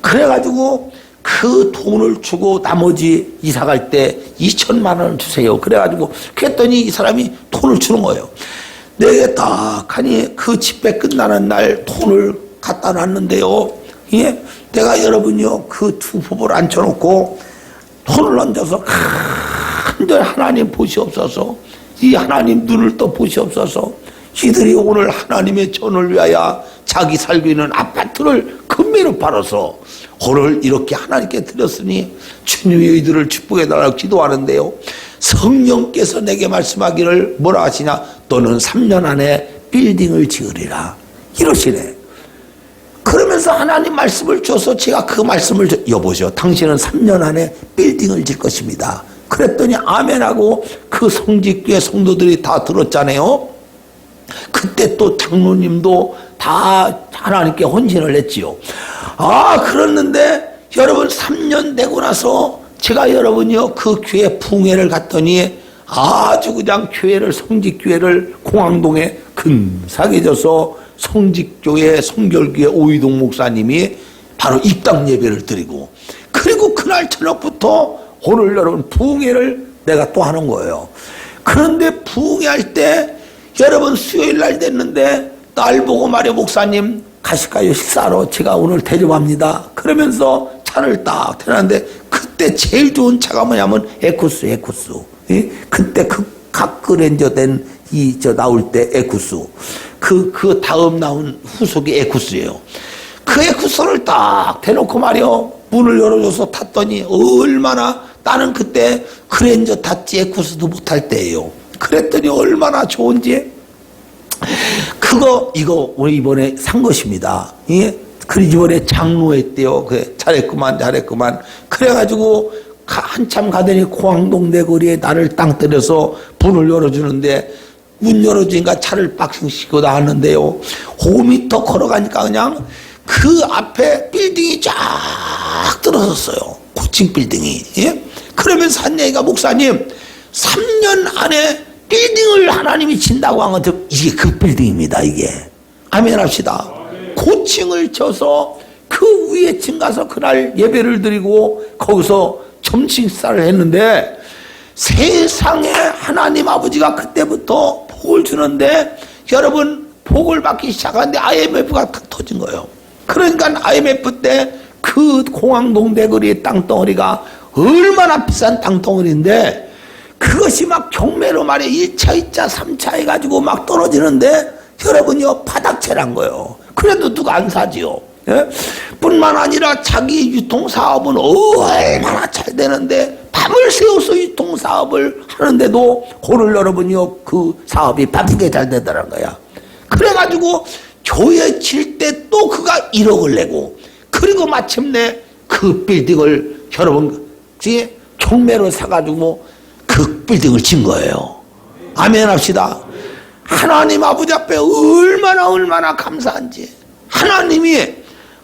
[SPEAKER 1] 그래가지고 그 돈을 주고 나머지 이사 갈 때 2천만 원을 주세요. 그랬더니 이 사람이 돈을 주는 거예요. 내게 딱 하니 그 집회 끝나는 날 돈을 갖다 놨는데요, 내가 여러분이요, 그 두 부부를 앉혀놓고 돈을 얹어서 간절히 하나님 보시옵소서, 이 하나님 눈을 또 보시옵소서, 이들이 오늘 하나님의 전을 위하여 자기 살고 있는 아파트를 금매로 팔아서 오늘 이렇게 하나님께 드렸으니 주님이 이들을 축복해달라고 기도하는데요, 성령께서 내게 말씀하기를 뭐라 하시냐, 너는 3년 안에 빌딩을 지으리라 이러시네. 그러면서 하나님 말씀을 줘서 제가 그 말씀을 여보시오, 당신은 3년 안에 빌딩을 질 것입니다. 그랬더니 아멘하고 그 성직교회 성도들이 다 들었잖아요. 그때 또 장로님도 다 하나님께 헌신을 했지요. 그랬는데 여러분 3년 되고 나서 제가 여러분이요, 그 교회 부흥회를 갔더니 아주 그냥 성직교회를 공항동에 근사하게 져서 성직교회 성결교회 오이동 목사님이 바로 입당 예배를 드리고, 그리고 그날 저녁부터 오늘 여러분 부흥회를 내가 또 하는 거예요. 그런데 부흥회 할 때 여러분 수요일 날 됐는데 날 보고 말이요, 목사님 가실까요? 식사하러 제가 오늘 대접합니다. 그러면서 차를 딱 태우는데 그때 제일 좋은 차가 뭐냐면 에쿠스. 그때 그 각그랜저 된 나올 때 에쿠스. 그 다음 나온 후속이 에쿠스예요. 그 에쿠스를 딱 대놓고 말이요, 문을 열어줘서 탔더니 얼마나, 나는 그때 그랜저 탔지 에쿠스도 못할 때예요. 그랬더니 얼마나 좋은지. 이거 우리 이번에 산 것입니다. 그 이번에 장로회 때요. 잘했구만. 그래가지고 한참 가더니 공항동 내거리에 나를 땅 때려서 문을 열어주는데, 문 열어주니까 차를 박싱 싣고 나왔는데요, 5m 걸어가니까 그냥 그 앞에 빌딩이 쫙 들어섰어요. 고층 빌딩이. 그러면서 한 얘기가, 목사님 3년 안에 빌딩을 하나님이 진다고 한 것도 이게 그 빌딩입니다. 이게 아멘 합시다. 고층을 쳐서 그 위에 층 가서 그날 예배를 드리고 거기서 점심 식사를 했는데, 세상에 하나님 아버지가 그때부터 복을 주는데 여러분 복을 받기 시작하는데 IMF가 탁 터진 거예요. 그러니까 IMF 때 그 공항동 대거리 땅덩어리가 얼마나 비싼 땅덩어리인데 그것이 막 경매로 말이야 1차, 2차, 3차 해가지고 막 떨어지는데 여러분요 바닥채란 거예요. 그래도 누가 안 사지요. 예? 뿐만 아니라 자기 유통사업은 얼마나 잘 되는데 밤을 새워서 유통사업을 하는데도 그를 여러분요 그 사업이 바쁘게 잘 되더란 거야. 그래가지고 교회 칠 때 또 그가 1억을 내고 그리고 마침내 그 빌딩을 여러분 경매로 사가지고 그 빌딩을 진 거예요. 아멘 합시다. 하나님 아버지 앞에 얼마나 감사한지. 하나님이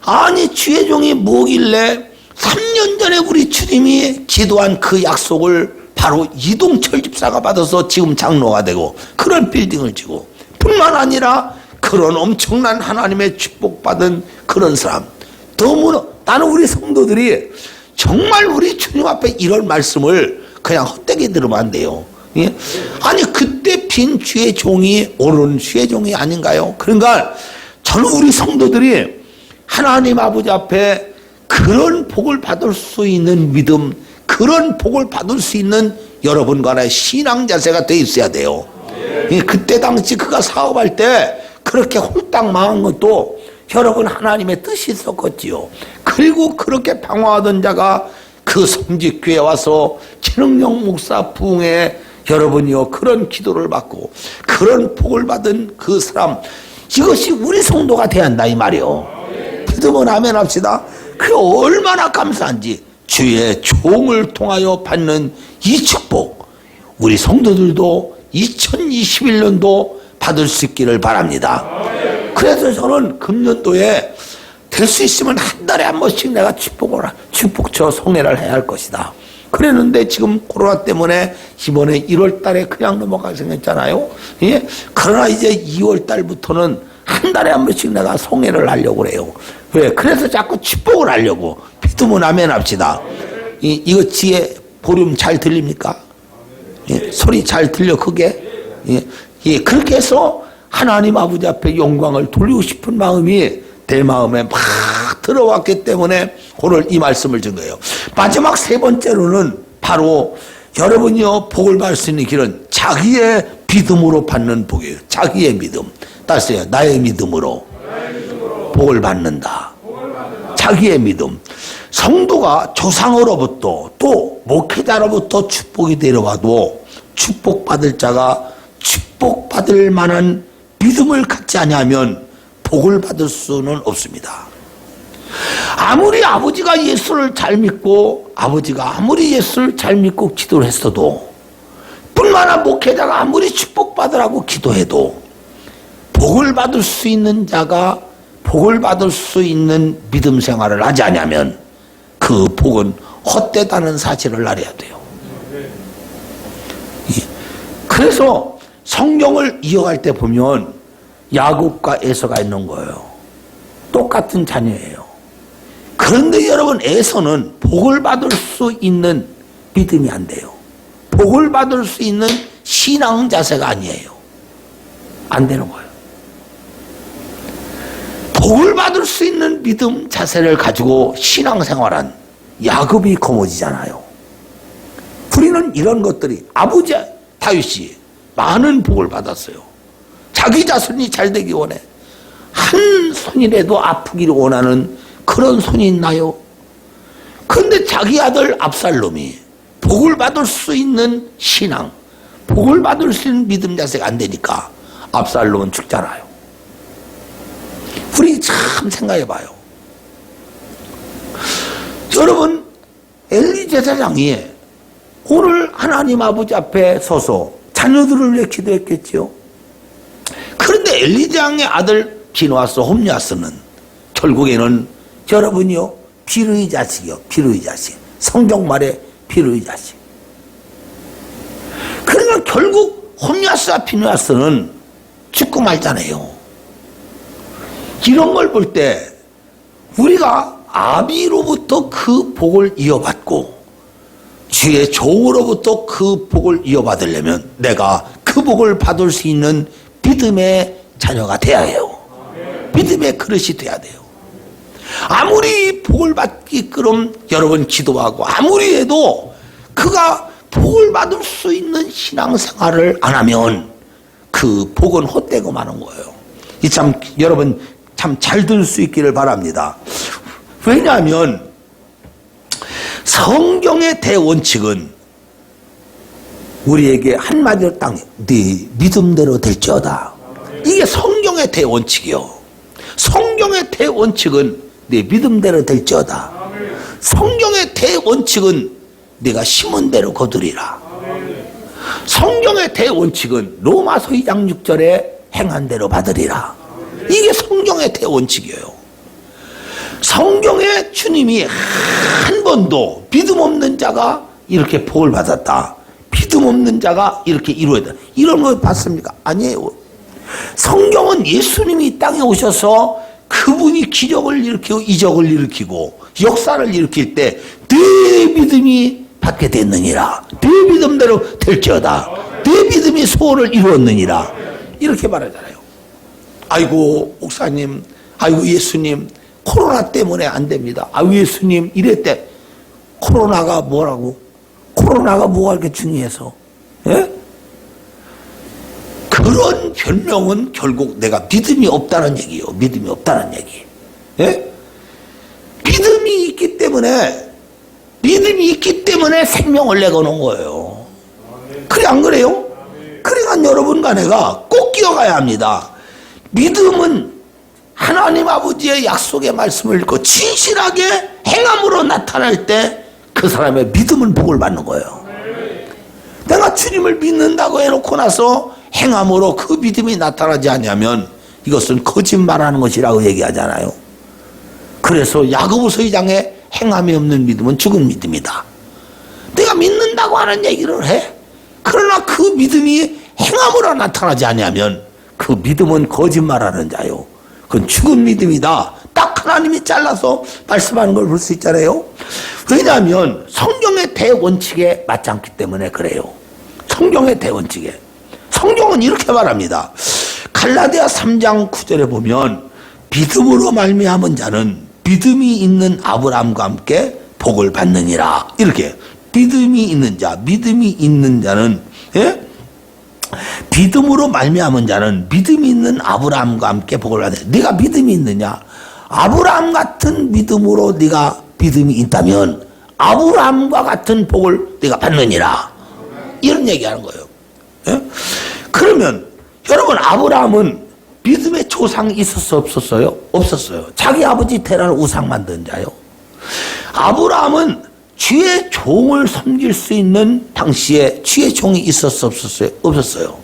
[SPEAKER 1] 아니 주의 종이 뭐길래 3년 전에 우리 주님이 기도한 그 약속을 바로 이동철 집사가 받아서 지금 장로가 되고 그런 빌딩을 지고 뿐만 아니라 그런 엄청난 하나님의 축복받은 그런 사람. 너무나 나는 우리 성도들이 정말 우리 주님 앞에 이런 말씀을 그냥 헛되게 들으면 안 돼요. 예? 아니 그때 빈 주의 종이 옳은 주의 종이 아닌가요? 그러니까 저는 우리 성도들이 하나님 아버지 앞에 그런 복을 받을 수 있는 믿음, 그런 복을 받을 수 있는 여러분과의 신앙 자세가 돼 있어야 돼요. 예, 그때 당시 그가 사업할 때 그렇게 홀딱 망한 것도 여러분 하나님의 뜻이 있었겠지요. 그리고 그렇게 방황하던 자가 그 성직교회에 와서 최능용 목사 부흥에 여러분이요 그런 기도를 받고 그런 복을 받은 그 사람, 이것이 우리 성도가 돼야 한다 이 말이요. 믿으면 아멘 합시다. 그 얼마나 감사한지 주의 종을 통하여 받는 이 축복 우리 성도들도 2021년도 받을 수 있기를 바랍니다. 그래서 저는 금년도에 될 수 있으면 한 달에 한 번씩 내가 축복처 성례를 해야 할 것이다. 그랬는데 지금 코로나 때문에 이번에 1월 달에 그냥 넘어가게 생겼잖아요. 예? 그러나 이제 2월 달부터는 한 달에 한 번씩 내가 성례를 하려고 그래요. 왜? 그래서 자꾸 축복을 하려고. 믿으면 아멘 합시다. 이거 지혜 보름 잘 들립니까? 예? 소리 잘 들려 크게? 예? 예, 그렇게 해서 하나님 아버지 앞에 영광을 돌리고 싶은 마음이 내 마음에 막 들어왔기 때문에 오늘 이 말씀을 준 거예요. 마지막 세 번째로는 바로 여러분이요 복을 받을 수 있는 길은 자기의 믿음으로 받는 복이에요. 자기의 믿음. 따스요. 나의 믿음으로 복을 받는다. 자기의 믿음. 성도가 조상으로부터 또 목회자로부터 축복이 내려와도 축복받을 자가 축복받을 만한 믿음을 갖지 않으면 복을 받을 수는 없습니다. 아무리 아버지가 예수를 잘 믿고 아버지가 아무리 예수를 잘 믿고 기도를 했어도 뿐만 아니라 목회자가 아무리 축복받으라고 기도해도 복을 받을 수 있는 자가 복을 받을 수 있는 믿음 생활을 하지 않으면 그 복은 헛되다는 사실을 알아야 돼요. 그래서 성경을 이어갈 때 보면 야곱과 에서가 있는 거예요. 똑같은 자녀예요. 그런데 여러분 에서는 복을 받을 수 있는 믿음이 안 돼요. 복을 받을 수 있는 신앙 자세가 아니에요. 안 되는 거예요. 복을 받을 수 있는 믿음 자세를 가지고 신앙생활한 야곱이 거머쥐잖아요. 우리는 이런 것들이 아버지 다윗이 많은 복을 받았어요. 자기 자손이 잘 되기 원해. 한 손이라도 아프기를 원하는 그런 손이 있나요? 그런데 자기 아들 압살롬이 복을 받을 수 있는 신앙, 복을 받을 수 있는 믿음 자세가 안 되니까 압살롬은 죽잖아요. 우리 참 생각해봐요. 여러분 엘리 제사장이 오늘 하나님 아버지 앞에 서서 자녀들을 위해 기도했겠지요. 그런데 엘리 제사장의 아들 비누아스 홈리아스는 결국에는 여러분이요 비르의 자식이요. 비르의 자식. 성경 말에 비르의 자식. 그러면 결국 홈리아스와 비누아스는 죽고 말잖아요. 이런 걸 볼 때 우리가 아비로부터 그 복을 이어받고 주의 종으로부터 그 복을 이어받으려면 내가 그 복을 받을 수 있는 믿음의 자녀가 돼야 해요. 믿음의 그릇이 돼야 돼요. 아무리 복을 받기끔 여러분 기도하고 아무리 해도 그가 복을 받을 수 있는 신앙생활을 안 하면 그 복은 헛되고 마는 거예요. 이 참 여러분 참 잘 들을 수 있기를 바랍니다. 왜냐하면 성경의 대원칙은 우리에게 한마디로 딱 네 믿음대로 될지어다. 이게 성경의 대원칙이요. 성경의 대원칙은 네 믿음대로 될지어다. 성경의 대원칙은 네가 심은 대로 거두리라. 성경의 대원칙은 로마서 2장 6절에 행한 대로 받으리라. 이게 성경의 대원칙이에요. 성경에 주님이 한 번도 믿음 없는 자가 이렇게 복을 받았다, 믿음 없는 자가 이렇게 이루어졌다, 이런 거 봤습니까? 아니에요. 성경은 예수님이 이 땅에 오셔서 그분이 기적을 일으키고 이적을 일으키고 역사를 일으킬 때 내 믿음이 받게 됐느니라, 내 믿음대로 될지어다, 내 믿음이 소원을 이루었느니라, 이렇게 말하잖아요. 아이고 목사님, 아이고 예수님, 코로나 때문에 안 됩니다. 아이고 예수님 이랬대. 코로나가 뭐라고? 코로나가 뭐가 이렇게 중요해서? 예? 그런 변명은 결국 내가 믿음이 없다는 얘기예요. 믿음이 없다는 얘기. 예? 믿음이 있기 때문에 생명을 내거는 거예요. 그래 안 그래요? 그러니까 여러분과 내가 꼭 기억해야 합니다. 믿음은 하나님 아버지의 약속의 말씀을 읽고 진실하게 행함으로 나타날 때 그 사람의 믿음은 복을 받는 거예요. 내가 주님을 믿는다고 해놓고 나서 행함으로 그 믿음이 나타나지 않으면 이것은 거짓말하는 것이라고 얘기하잖아요. 그래서 야고보서 2장에 행함이 없는 믿음은 죽은 믿음이다. 내가 믿는다고 하는 얘기를 해. 그러나 그 믿음이 행함으로 나타나지 않으면 그 믿음은 거짓말하는 자요. 그건 죽은 믿음이다. 딱 하나님이 잘라서 말씀하는 걸 볼 수 있잖아요. 왜냐하면 성경의 대원칙에 맞지 않기 때문에 그래요. 성경의 대원칙에. 성경은 이렇게 말합니다. 갈라디아 3장 9절에 보면 믿음으로 말미암은 자는 믿음이 있는 아브라함과 함께 복을 받느니라. 이렇게 믿음이 있는 자는 예? 믿음으로 말미암은 자는 믿음이 있는 아브라함과 함께 복을 받느니라. 네가 믿음이 있느냐? 아브라함 같은 믿음으로 네가 믿음이 있다면 아브라함과 같은 복을 네가 받느니라. 이런 얘기하는 거예요. 예? 그러면 여러분 아브라함은 믿음의 조상이 있었어 없었어요? 없었어요. 자기 아버지 테라를 우상 만든 자요. 아브라함은 주의 종을 섬길 수 있는 당시에 주의 종이 있었어 없었어요? 없었어요.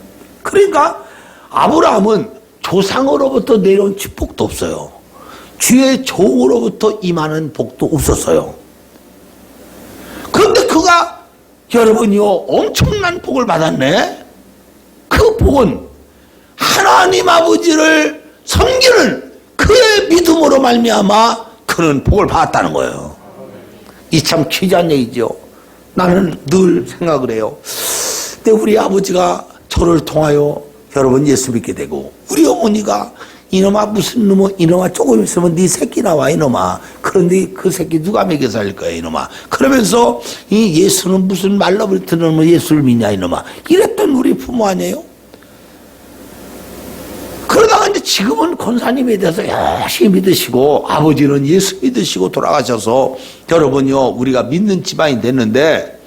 [SPEAKER 1] 그러니까 아브라함은 조상으로부터 내려온 축복도 없어요. 주의 종으로부터 임하는 복도 없었어요. 그런데 그가 여러분이요 엄청난 복을 받았네. 그 복은 하나님 아버지를 섬기는 그의 믿음으로 말미암아 그는 복을 받았다는 거예요. 이 참 귀한 얘기죠. 나는 늘 생각을 해요. 근데 우리 아버지가 저를 통하여 여러분 예수 믿게 되고 우리 어머니가 이놈아 무슨 놈아 이놈아 조금 있으면 네 새끼 나와 이놈아. 그런데 그 새끼 누가 먹여 살릴 거야 이놈아. 그러면서 이 예수는 무슨 말러블 트는 놈 예수를 믿냐 이놈아. 이랬던 우리 부모 아니에요? 그러다가 이제 지금은 권사님에 대해서 열심히 믿으시고 아버지는 예수 믿으시고 돌아가셔서 여러분요 우리가 믿는 집안이 됐는데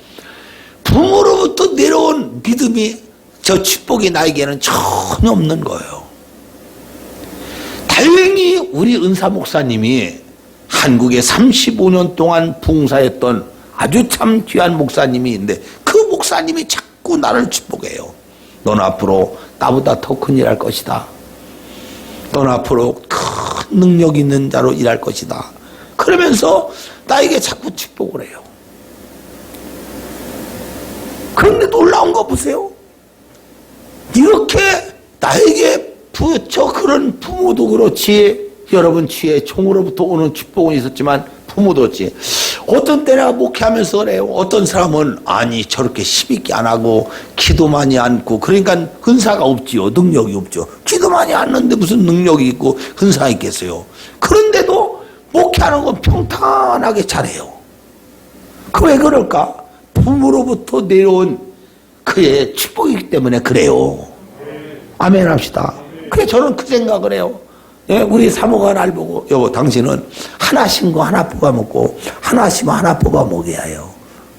[SPEAKER 1] 부모로부터 내려온 믿음이 저 축복이 나에게는 전혀 없는 거예요. 다행히 우리 은사 목사님이 한국에 35년 동안 봉사했던 아주 참 귀한 목사님이 있는데 그 목사님이 자꾸 나를 축복해요. 넌 앞으로 나보다 더 큰 일 할 것이다. 넌 앞으로 큰 능력 있는 자로 일할 것이다. 그러면서 나에게 자꾸 축복을 해요. 그런데 놀라운 거 보세요. 이렇게 나에게 부처 그런 부모도 그렇지 여러분 주의 종으로부터 오는 축복은 있었지만 부모도 그렇지 어떤 때 내가 목회하면서 그래요. 어떤 사람은 아니 저렇게 힘있게 안 하고 기도 많이 않고 그러니까 은사가 없지요. 능력이 없죠. 기도 많이 않는데 무슨 능력이 있고 은사가 있겠어요. 그런데도 목회하는 건 평탄하게 잘해요. 그 왜 그럴까? 부모로부터 내려온 그의 축복이기 때문에 그래요. 아멘 합시다. 그래 저는 그 생각을 해요. 예, 우리 사모가 날 보고 여보 당신은 하나 심고 하나 뽑아 먹고 하나 심어 하나 뽑아 먹어야 해요.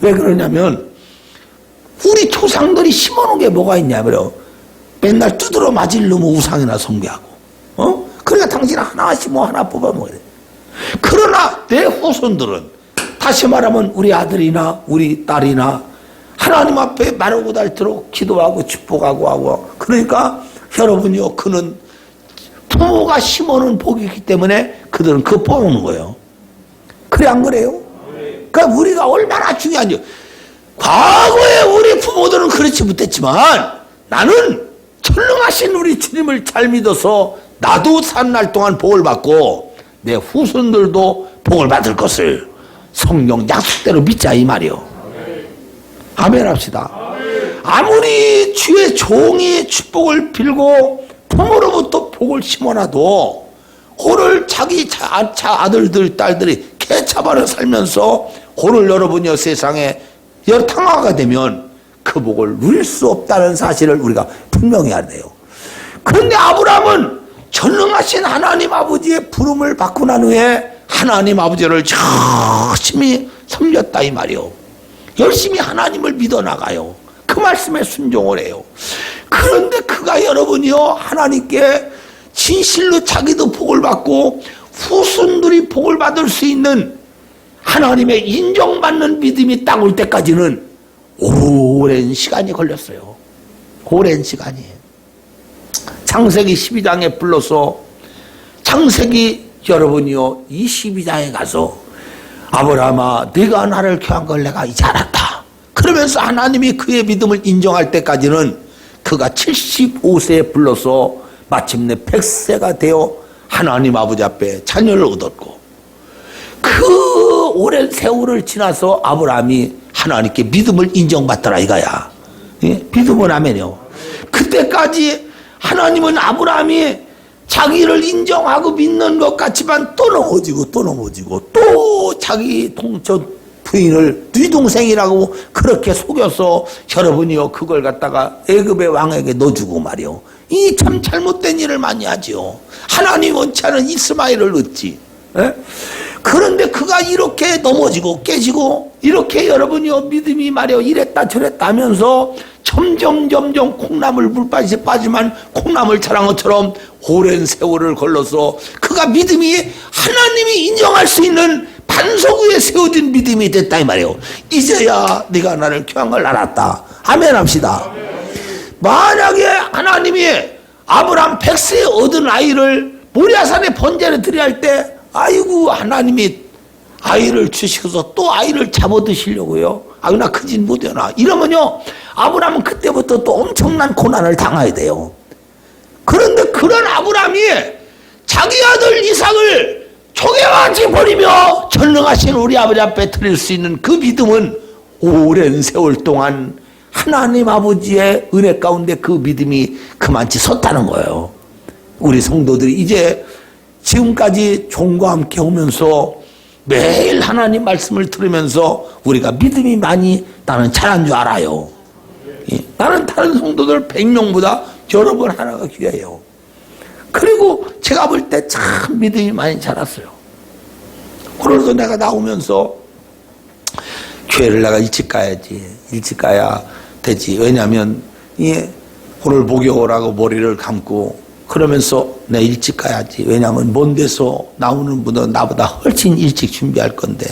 [SPEAKER 1] 왜 그러냐면 우리 조상들이 심어놓은 게 뭐가 있냐면요. 맨날 두드러 맞을 놈의 우상이나 숭배하고 그러니까 당신은 하나 심어 하나 뽑아 먹어야 돼. 그러나 내 후손들은 다시 말하면 우리 아들이나 우리 딸이나 하나님 앞에 마르고 닳도록 기도하고 축복하고 하고 그러니까 여러분이요 그는 부모가 심어놓은 복이기 때문에 그들은 그거 뽑는 거예요. 그래 안 그래요? 그러니까 우리가 얼마나 중요한지 과거에 우리 부모들은 그렇지 못했지만 나는 전능하신 우리 주님을 잘 믿어서 나도 산 날 동안 복을 받고 내 후손들도 복을 받을 것을 성령 약속대로 믿자 이 말이요. 아멘 합시다. 아무리 주의 종이 축복을 빌고 부모로부터 복을 심어놔도 오늘 자기 아들들 딸들이 개차반을 살면서 오늘 여러분이 세상에 열탕화가 되면 그 복을 누릴 수 없다는 사실을 우리가 분명히 해야 돼요. 그런데 아브라함은 전능하신 하나님 아버지의 부름을 받고 난 후에 하나님 아버지를 열심히 섬겼다 이 말이요. 열심히 하나님을 믿어나가요. 그 말씀에 순종을 해요. 그런데 그가 여러분이요 하나님께 진실로 자기도 복을 받고 후손들이 복을 받을 수 있는 하나님의 인정받는 믿음이 딱 올 때까지는 오랜 시간이 걸렸어요. 오랜 시간이. 창세기 12장에 불러서 창세기 여러분이요 22장에 가서 아브라함아 네가 나를 교한 걸 내가 이제 알았다. 그러면서 하나님이 그의 믿음을 인정할 때까지는 그가 75세에 불러서 마침내 100세가 되어 하나님 아버지 앞에 자녀를 얻었고 그 오랜 세월을 지나서 아브라함이 하나님께 믿음을 인정받더라 이거야. 예? 믿음은 아멘이요. 그때까지 하나님은 아브라함이 자기를 인정하고 믿는 것 같지만 또 넘어지고 또 자기 부인을 네 동생이라고 그렇게 속여서 여러분이요 그걸 갖다가 애굽의 왕에게 넣어주고 말이요. 이 참 잘못된 일을 많이 하지요. 하나님 원치 않은 이스마엘을 얻지. 에? 그런데 그가 이렇게 넘어지고 깨지고 이렇게 여러분이요 믿음이 말이요 이랬다 저랬다 하면서 점점 콩나물 물밭이 빠지만 콩나물 자란 것처럼 오랜 세월을 걸러서 그가 믿음이 하나님이 인정할 수 있는 반석 위에 세워진 믿음이 됐다 이 말이에요. 이제야 네가 나를 교한 걸 알았다. 아멘 합시다. 만약에 하나님이 아브라함 100세에 얻은 아이를 모리아산에 번제를 드려야 할 때 아이고 하나님이 아이를 주시고서 또 아이를 잡아드시려고요. 아유 나 크진 못해나 이러면요 아브라함은 그때부터 또 엄청난 고난을 당해야 돼요. 그런데 그런 아브라함이 자기 아들 이삭을 조개같이 버리며 전능하신 우리 아버지 앞에 드릴 수 있는 그 믿음은 오랜 세월 동안 하나님 아버지의 은혜 가운데 그 믿음이 그만치 섰다는 거예요. 우리 성도들이 이제 지금까지 종과 함께 오면서 매일 하나님 말씀을 들으면서 우리가 믿음이 많이 나는 자란 줄 알아요. 나는 다른 성도들 100명보다 여러분 하나가 귀해요. 그리고 제가 볼 때 참 믿음이 많이 자랐어요. 오늘도 내가 나오면서 교회를 내가 일찍 가야지. 일찍 가야 되지. 왜냐하면 오늘 목요라고 머리를 감고 그러면서 내 일찍 가야지. 왜냐하면 먼 데서 나오는 분은 나보다 훨씬 일찍 준비할 건데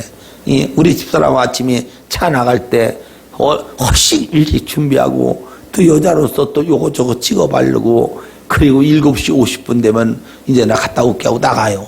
[SPEAKER 1] 우리 집사람 아침에 차 나갈 때 훨씬 일찍 준비하고 또 여자로서 또 요거 저거 찍어 바르고 그리고 7시 50분 되면 이제 나 갔다 올게 하고 나가요.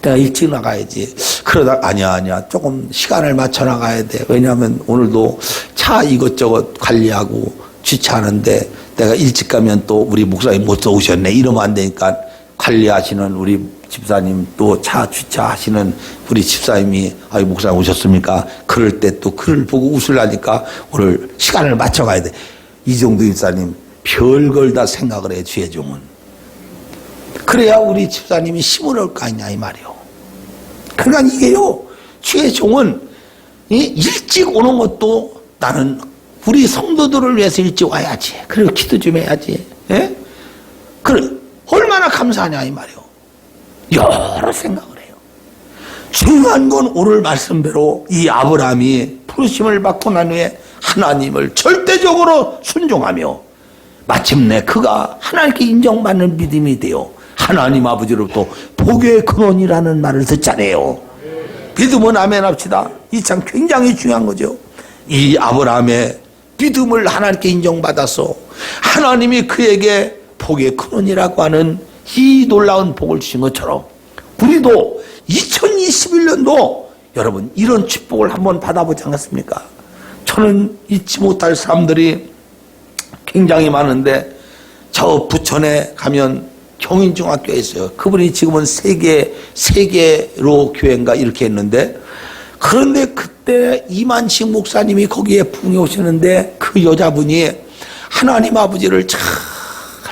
[SPEAKER 1] 내가 일찍 나가야지. 그러다 아니야 조금 시간을 맞춰 나가야 돼. 왜냐하면 오늘도 차 이것저것 관리하고 주차하는데 내가 일찍 가면 또 우리 목사님 못 오셨네 이러면 안 되니까 관리하시는 우리 집사님 또 차 주차하시는 우리 집사님이 아유 목사님 오셨습니까? 그럴 때 또 그를 보고 웃으려니까 오늘 시간을 맞춰 가야 돼. 이정도 집사님 별걸 다 생각을 해 주의 종은. 그래야 우리 집사님이 힘을 얻을 거 아니냐 이 말이요. 그러니까 이게요, 주의 종은 일찍 오는 것도 나는 우리 성도들을 위해서 일찍 와야지. 그리고 기도 좀 해야지. 예? 그래, 얼마나 감사하냐 이 말이요. 여러 생각을 해요. 중요한 건 오늘 말씀대로 이 아브라함이 부르심을 받고 난 후에 하나님을 절대적으로 순종하며 마침내 그가 하나님께 인정받는 믿음이 되어 하나님 아버지로부터 복의 근원이라는 말을 듣잖아요. 믿음은 아멘 합시다. 이 참 굉장히 중요한 거죠. 이 아브라함의 믿음을 하나님께 인정받아서 하나님이 그에게 복의 근원이라고 하는 이 놀라운 복을 주신 것처럼 우리도 2021년도 여러분 이런 축복을 한번 받아보지 않겠습니까? 저는 잊지 못할 사람들이 굉장히 많은데 저 부천에 가면 경인중학교에 있어요. 그분이 지금은 세계로 교회인가 이렇게 했는데, 그런데 그때 이만식 목사님이 거기에 부흥해 오시는데 그 여자분이 하나님 아버지를 잘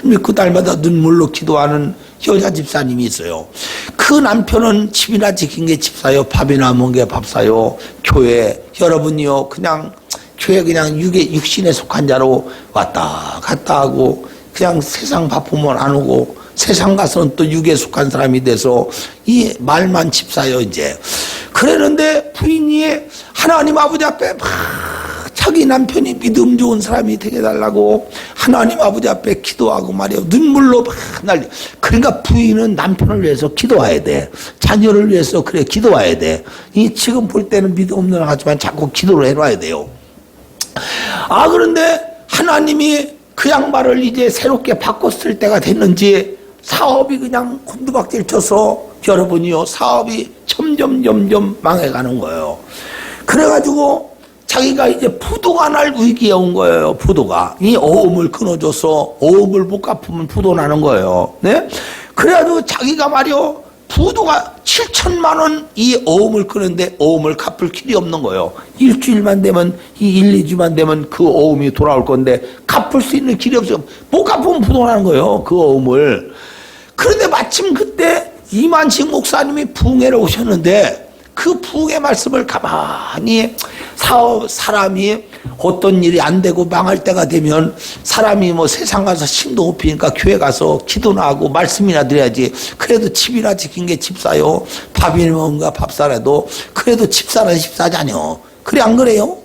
[SPEAKER 1] 믿고 날마다 눈물로 기도하는 여자 집사님이 있어요. 그 남편은 집이나 지킨 게 집사요, 밥이나 먹은 게 밥사요, 교회 여러분이요 그냥 교회 그냥 육신에 속한 자로 왔다 갔다 하고 그냥 세상 바쁘면 안 오고 세상 가서는 또 육에 속한 사람이 돼서 이 말만 집사요 이제. 그랬는데 부인이 하나님 아버지 앞에 막 자기 남편이 믿음 좋은 사람이 되게 달라고 하나님 아버지 앞에 기도하고 말이에요. 눈물로 막 난리. 그러니까 부인은 남편을 위해서 기도해야 돼. 자녀를 위해서 그래 기도해야 돼. 이 지금 볼 때는 믿음 없는 하지만 자꾸 기도를 해놔야 돼요. 아 그런데 하나님이 그 양반을 이제 새롭게 바꿨을 때가 됐는지 사업이 그냥 곤두박질 쳐서 여러분이요 사업이 점점 망해가는 거예요. 그래가지고 자기가 이제 부도가 날 위기에 온 거예요. 부도가 이 어음을 끊어줘서 어음을 못 갚으면 부도 나는 거예요. 네? 그래가지고 자기가 말이요 부도가 7천만 원 이 어음을 끊는데 어음을 갚을 길이 없는 거예요. 일주일만 되면 이 1, 2주만 되면 그 어음이 돌아올 건데 갚을 수 있는 길이 없어요. 못 갚으면 부도 나는 거예요. 그 어음을. 그런데 마침 그때 이만식 목사님이 부흥회를 오셨는데 그 부흥의 말씀을 가만히 사람이 어떤 일이 안 되고 망할 때가 되면 사람이 뭐 세상 가서 심도 높이니까 교회 가서 기도나 하고 말씀이나 드려야지. 그래도 집이나 지킨 게 집사요. 밥이나 뭔가 밥사라도 그래도 집사는 집사자녀. 그래 안 그래요?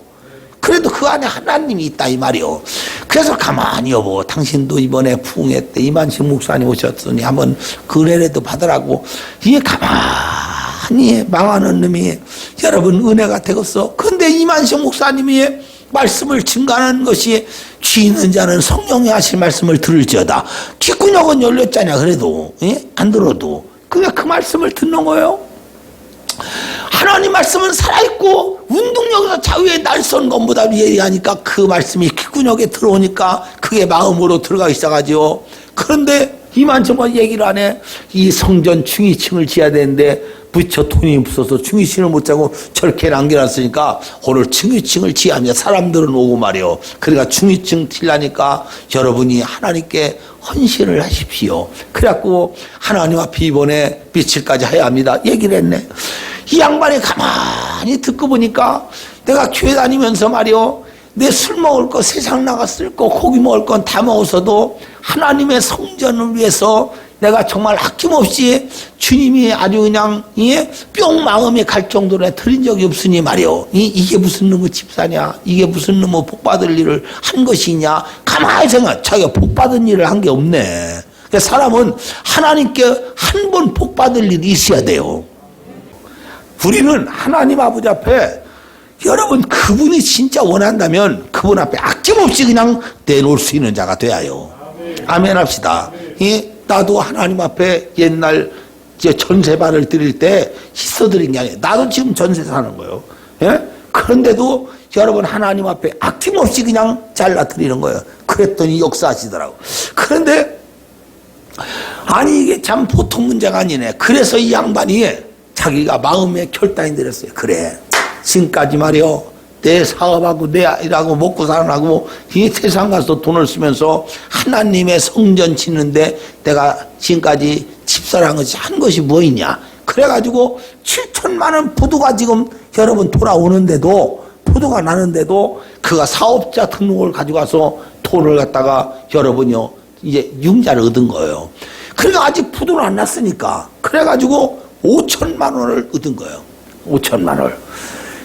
[SPEAKER 1] 그래도 그 안에 하나님이 있다 이 말이요. 그래서 가만히 여보 당신도 이번에 부흥회 때 이만식 목사님 오셨으니 한번 은혜라도 받으라고 이게 가만히 망하는 놈이 여러분 은혜가 되겠어. 근데 이만식 목사님이 말씀을 증가하는 것이 귀 있는 자는 성령이 하실 말씀을 들을지어다. 귓구녕은 열렸잖아. 그래도 안 들어도 그냥 그 말씀을 듣는 거예요. 하나님 말씀은 살아있고 운동력에서 자유의 날선 것보다 예리하니까 그 말씀이 귓구녕에 들어오니까 그게 마음으로 들어가기 시작하죠. 그런데 이만저만 얘기를 안 해. 이 성전 중위층을 지어야 되는데 부처 돈이 없어서 중위층을 못 자고 저렇게 남겨놨으니까 오늘 중위층을 지어야 합니다. 사람들은 오고 말이요. 그러니까 중위층 지려니까 여러분이 하나님께 헌신을 하십시오. 그래갖고 하나님 앞에 이번에 며칠까지 해야 합니다. 얘기를 했네. 이 양반이 가만히 듣고 보니까 내가 교회 다니면서 말이요. 내 술 먹을 거 세상 나갔을 거 고기 먹을 건 다 먹었어도 하나님의 성전을 위해서 내가 정말 아낌없이 주님이 아주 그냥 뿅 마음에 갈 정도로 드린 적이 없으니 말이요. 이게 무슨 놈의 집사냐? 이게 무슨 놈의 복받을 일을 한 것이냐? 가만히 생각. 자기가 복받은 일을 한 게 없네. 그러니까 사람은 하나님께 한 번 복받을 일이 있어야 돼요. 우리는 하나님 아버지 앞에 여러분 그분이 진짜 원한다면 그분 앞에 아낌없이 그냥 내놓을 수 있는 자가 돼야 해요. 아멘 합시다. 나도 하나님 앞에 옛날 전세반을 드릴 때 씻어드린 게 아니에요. 나도 지금 전세 사는 거예요. 예? 그런데도 여러분 하나님 앞에 아낌없이 그냥 잘라드리는 거예요. 그랬더니 역사하시더라고. 그런데 아니 이게 참 보통 문제가 아니네. 그래서 이 양반이 자기가 마음에 결단이 내렸어요. 그래 지금까지 말이요 내 사업하고 내 일하고 먹고 살아나고 이 세상 가서 돈을 쓰면서 하나님의 성전 짓는데 내가 지금까지 집사랑 한 것이 뭐 있냐. 그래가지고 7천만 원 부도가 지금 여러분 돌아오는데도, 부도가 나는데도 그가 사업자 등록을 가지고 와서 돈을 갖다가 여러분요 이제 융자를 얻은 거예요. 그러니까 아직 부도는 안 났으니까 그래가지고 5천만 원을 얻은 거예요. 5천만 원을.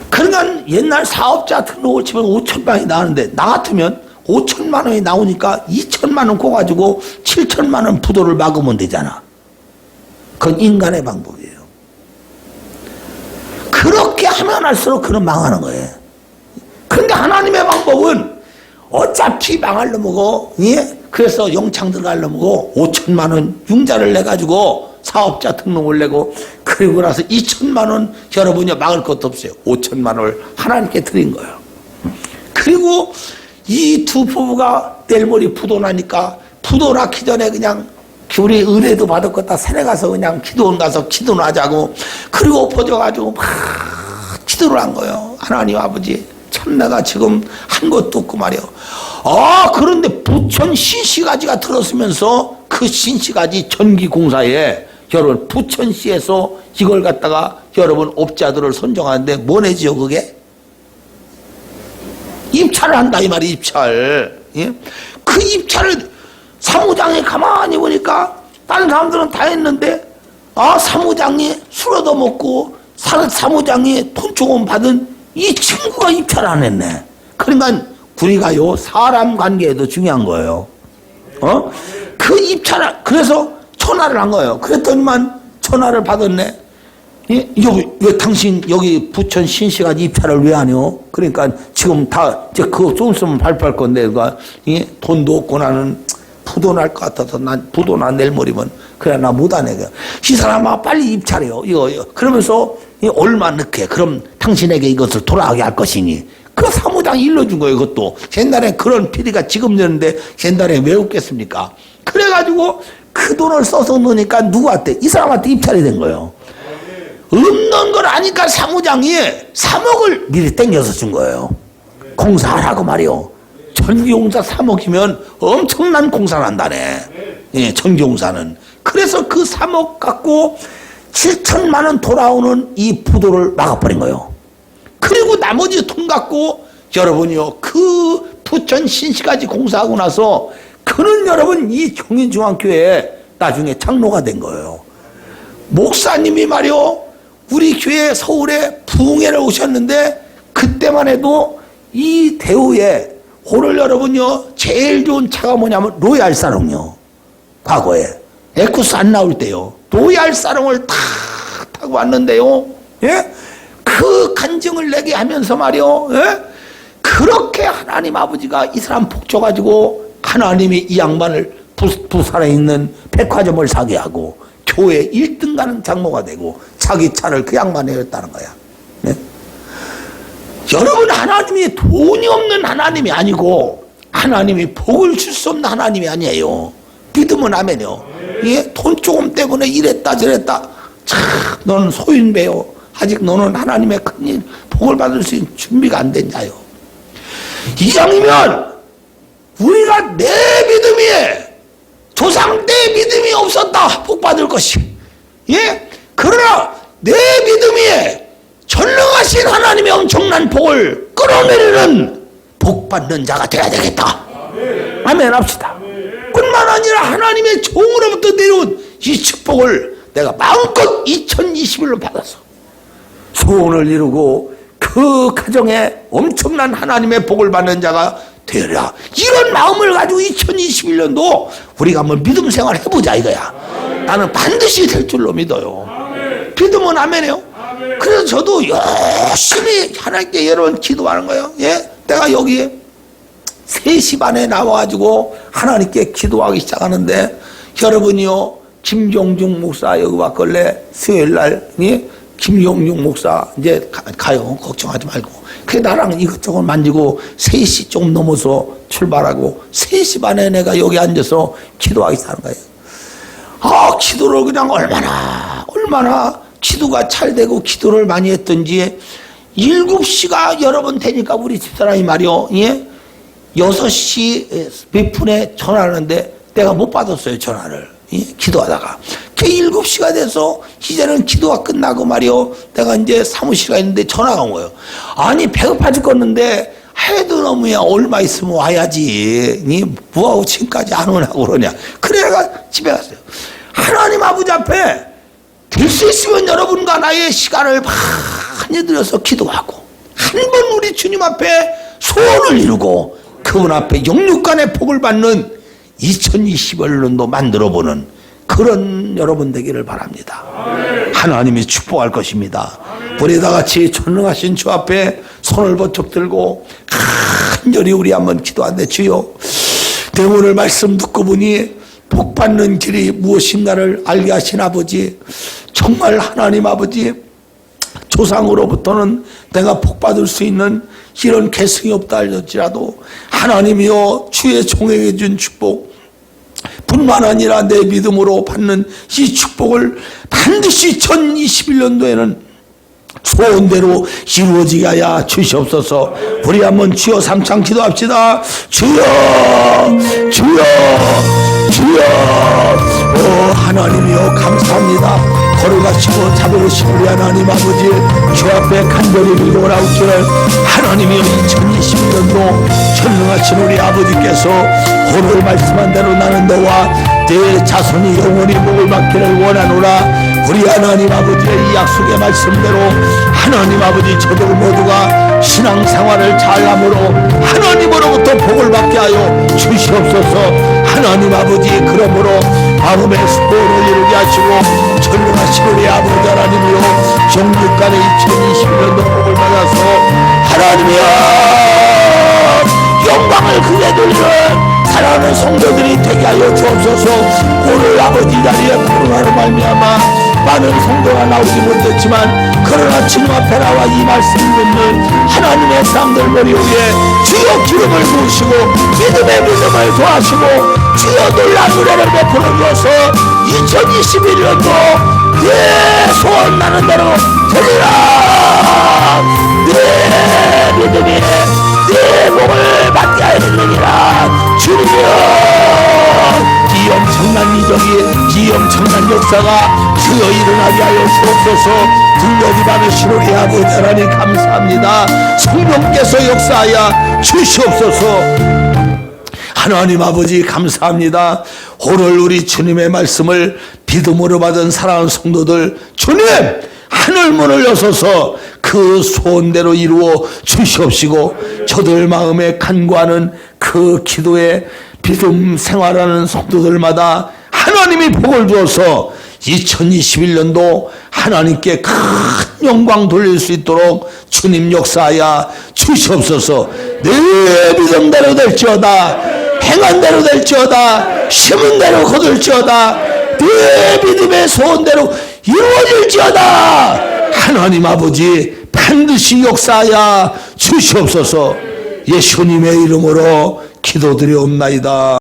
[SPEAKER 1] 그러니까 옛날 사업자 등록을 치면 5천만 원이 나오는데 나 같으면 5천만 원이 나오니까 2천만 원 꼬가지고 7천만 원 부도를 막으면 되잖아. 그건 인간의 방법이에요. 그렇게 하면 할수록 그는 망하는 거예요. 그런데 하나님의 방법은 어차피 망할 놈이고, 예? 그래서 영창 들어갈 놈이고 5천만 원 융자를 내가지고 사업자 등록을 내고 그리고 나서 2천만 원 여러분이 막을 것도 없어요. 5천만 원을 하나님께 드린 거예요. 그리고 이 두 부부가 내일 모레 부도 나니까 부도 나기 전에 그냥 우리 은혜도 받았겠다 산에 가서 그냥 기도원 가서 기도는 하자고 그리고 엎어져가지고 막 기도를 한 거예요. 하나님 아버지 참 내가 지금 한 것도 없고 말이요. 그런데 부천 신시가지가 들었으면서 그 신시가지 전기공사에 여러분 부천시에서 이걸 갖다가 여러분 업자들을 선정하는데 뭐네지요 그게? 입찰을 한다 이 말이 입찰. 예? 그 입찰을 사무장이 가만히 보니까 다른 사람들은 다 했는데 사무장이 술 얻어먹고 사무장이 돈 조금 받은 이 친구가 입찰 안 했네. 그러니까 우리가요 사람 관계에도 중요한 거예요. 그 입찰 그래서 전화를 한 거예요. 그랬더니만 전화를 받았네. 예? 왜 당신 여기 부천 신시가지 입찰을 왜 하뇨? 그러니까 지금 다 이제 그거 좀 있으면 발표할 건데 그가 예? 돈도 없고 나는 부도 날 것 같아서 난 부도 나 내일 모레면 그래 나 못하네. 이 사람아 빨리 입찰해요. 이거. 그러면서 얼마 넣게 그럼 당신에게 이것을 돌아가게 할 것이니 그 사무장이 일러준 거예요. 그것도 옛날에 그런 피리가 지금 되는데 옛날에 왜 없겠습니까? 그래가지고 그 돈을 써서 넣으니까 누구한테 이 사람한테 입찰이 된 거예요. 없는 걸 아니까 사무장이 3억을 미리 땡겨서 준 거예요. 공사하라고 말이요. 전기공사 3억이면 엄청난 공사를 한다네. 예, 전기공사는. 그래서 그 3억 갖고 7천만 원 돌아오는 이 부도를 막아버린 거예요. 그리고 나머지 돈 갖고 여러분이요 그 부천 신시가지 공사하고 나서 그는 여러분 이 경인중앙교회에 나중에 장로가 된 거예요. 목사님이 말이요 우리 교회 서울에 부흥회를 오셨는데 그때만 해도 이 대우에 오늘 여러분요 제일 좋은 차가 뭐냐면 로얄 사롱요. 과거에 에쿠스 안 나올 때요 로얄 사롱을 다 타고 왔는데요. 예? 그 간증을 내게 하면서 말이요 예? 그렇게 하나님 아버지가 이 사람 복줘가지고 하나님이 이 양반을 부산에 있는 백화점을 사게 하고 교회 1등 가는 장로가 되고 자기 차를 그 양반에 였다는 거야. 네? 여러분 하나님이 돈이 없는 하나님이 아니고 하나님이 복을 줄 수 없는 하나님이 아니에요. 믿으면 아멘요. 예? 돈 조금 때문에 이랬다 저랬다 참 너는 소인배요. 아직 너는 하나님의 큰일 복을 받을 수 있는 준비가 안 된 자요. 이왕이면 우리가 내 믿음이 조상 때 믿음이 없었다 복 받을 것이 예? 그러나 내 믿음이 전능하신 하나님의 엄청난 복을 끌어내리는 복 받는 자가 되어야 되겠다. 아멘 합시다. 뿐만 아니라 하나님의 종으로부터 내려온 이 축복을 내가 마음껏 2021로 받아서 소원을 이루고 그 가정에 엄청난 하나님의 복을 받는 자가 되어라. 이런 마음을 가지고 2021년도 우리가 한번 믿음 생활 해보자 이거야. 나는 반드시 될 줄로 믿어요. 믿으면 아멘이요. 그래서 저도 열심히 하나님께 여러분 기도하는 거예요. 예? 내가 여기 3시 반에 나와가지고 하나님께 기도하기 시작하는데 여러분이요 김종중 목사 여기 왔걸래 수요일날 예? 김용중 목사 이제 가요. 걱정하지 말고. 그래 나랑 이것저것 만지고 3시 조금 넘어서 출발하고 3시 반에 내가 여기 앉아서 기도하기 시작하는 거예요. 기도를 그냥 얼마나 기도가 잘 되고 기도를 많이 했던지 7시가 여러 번 되니까 우리 집사람이 말이요. 예? 6시 몇 분에 전화를 하는데 내가 못 받았어요 전화를. 예? 기도하다가 그 7시가 돼서 이제는 기도가 끝나고 말이요. 내가 이제 사무실에 있는데 전화가 온 거예요. 아니 배고파 죽겠는데 해도 너무야 얼마 있으면 와야지. 니 뭐하고 지금까지 안 오냐고 그러냐. 그래가 집에 갔어요. 하나님 아버지 앞에 될 수 있으면 여러분과 나의 시간을 많이 들여서 기도하고 한 번 우리 주님 앞에 소원을 이루고 그분 앞에 영육간의 복을 받는 2021년도 만들어보는 그런 여러분 되기를 바랍니다. 하나님이 축복할 것입니다. 우리 다 같이 전능하신 주 앞에 손을 번쩍 들고 간절히 우리 한번 기도한대. 주여, 내 오늘 말씀 듣고 보니 복 받는 길이 무엇인가를 알게 하신 아버지, 정말 하나님 아버지, 조상으로부터는 내가 복 받을 수 있는 이런 계승이 없다 할지라도 하나님이여 주의 종에게 준 축복 뿐만 아니라 내 믿음으로 받는 이 축복을 반드시 2021년도에는 소원대로 이루어지게 하여 주시옵소서. 우리 한번 주여 삼창 기도합시다. 주여 주여 주여. 오 하나님이여 감사합니다. 걸어가시고 잡으시고 우리 하나님 아버지 주 앞에 간절히 기도를 하옵기를 하나님이여 2021년도 전능하신 우리 아버지께서 오늘 말씀한 대로 나는 너와 내 자손이 영원히 복을 받기를 원하노라. 우리 하나님 아버지의 이 약속의 말씀대로 하나님 아버지 저들 모두가 신앙생활을 잘함으로 하나님으로부터 복을 받게 하여 주시옵소서. 하나님 아버지 그러므로 마음의 소원을 이루게 하시고 전능하신 우리 아버지 하나님이여 영육간의 2021년도 복을 받아서 하나님이여 영광을 크게 돌리는 사랑하는 성도들이 되게 하여 주옵소서. 오늘 아버지 자리에 코로나로 말미암아 많은 성도가 나오지 못했지만 그러나 주님 앞에 나와 이 말씀을 듣는 하나님의 사람들 머리 위에 주여 기름을 부으시고 믿음의 믿음을 더하시고 주여 놀라운 노래를 베풀어 주어서 2021년도 내 소원 나는 대로 되리라. 내 믿음이 내 복을 받게 하였느니라. 주님이여 이 엄청난 이적이 이 엄청난 역사가 주여 일어나게 하여 주옵소서. 불력이 많으신 우리 아버지 하나님 감사합니다. 성령께서 역사하여 주시옵소서. 하나님 아버지 감사합니다. 오늘 우리 주님의 말씀을 믿음으로 받은 사랑하는 성도들 주님 하늘문을 여서서 그 소원대로 이루어 주시옵시고 저들 마음에 간구하는 그 기도에 믿음 생활하는 성도들마다 하나님이 복을 주어서 2021년도 하나님께 큰 영광 돌릴 수 있도록 주님 역사하여 주시옵소서. 내 믿음대로 될지어다 행한 대로 될지어다 심은 대로 거둘지어다 내 믿음의 소원대로 이루어질지어다. 하나님 아버지 반드시 역사하여 주시옵소서. 예수님의 이름으로 기도드리옵나이다.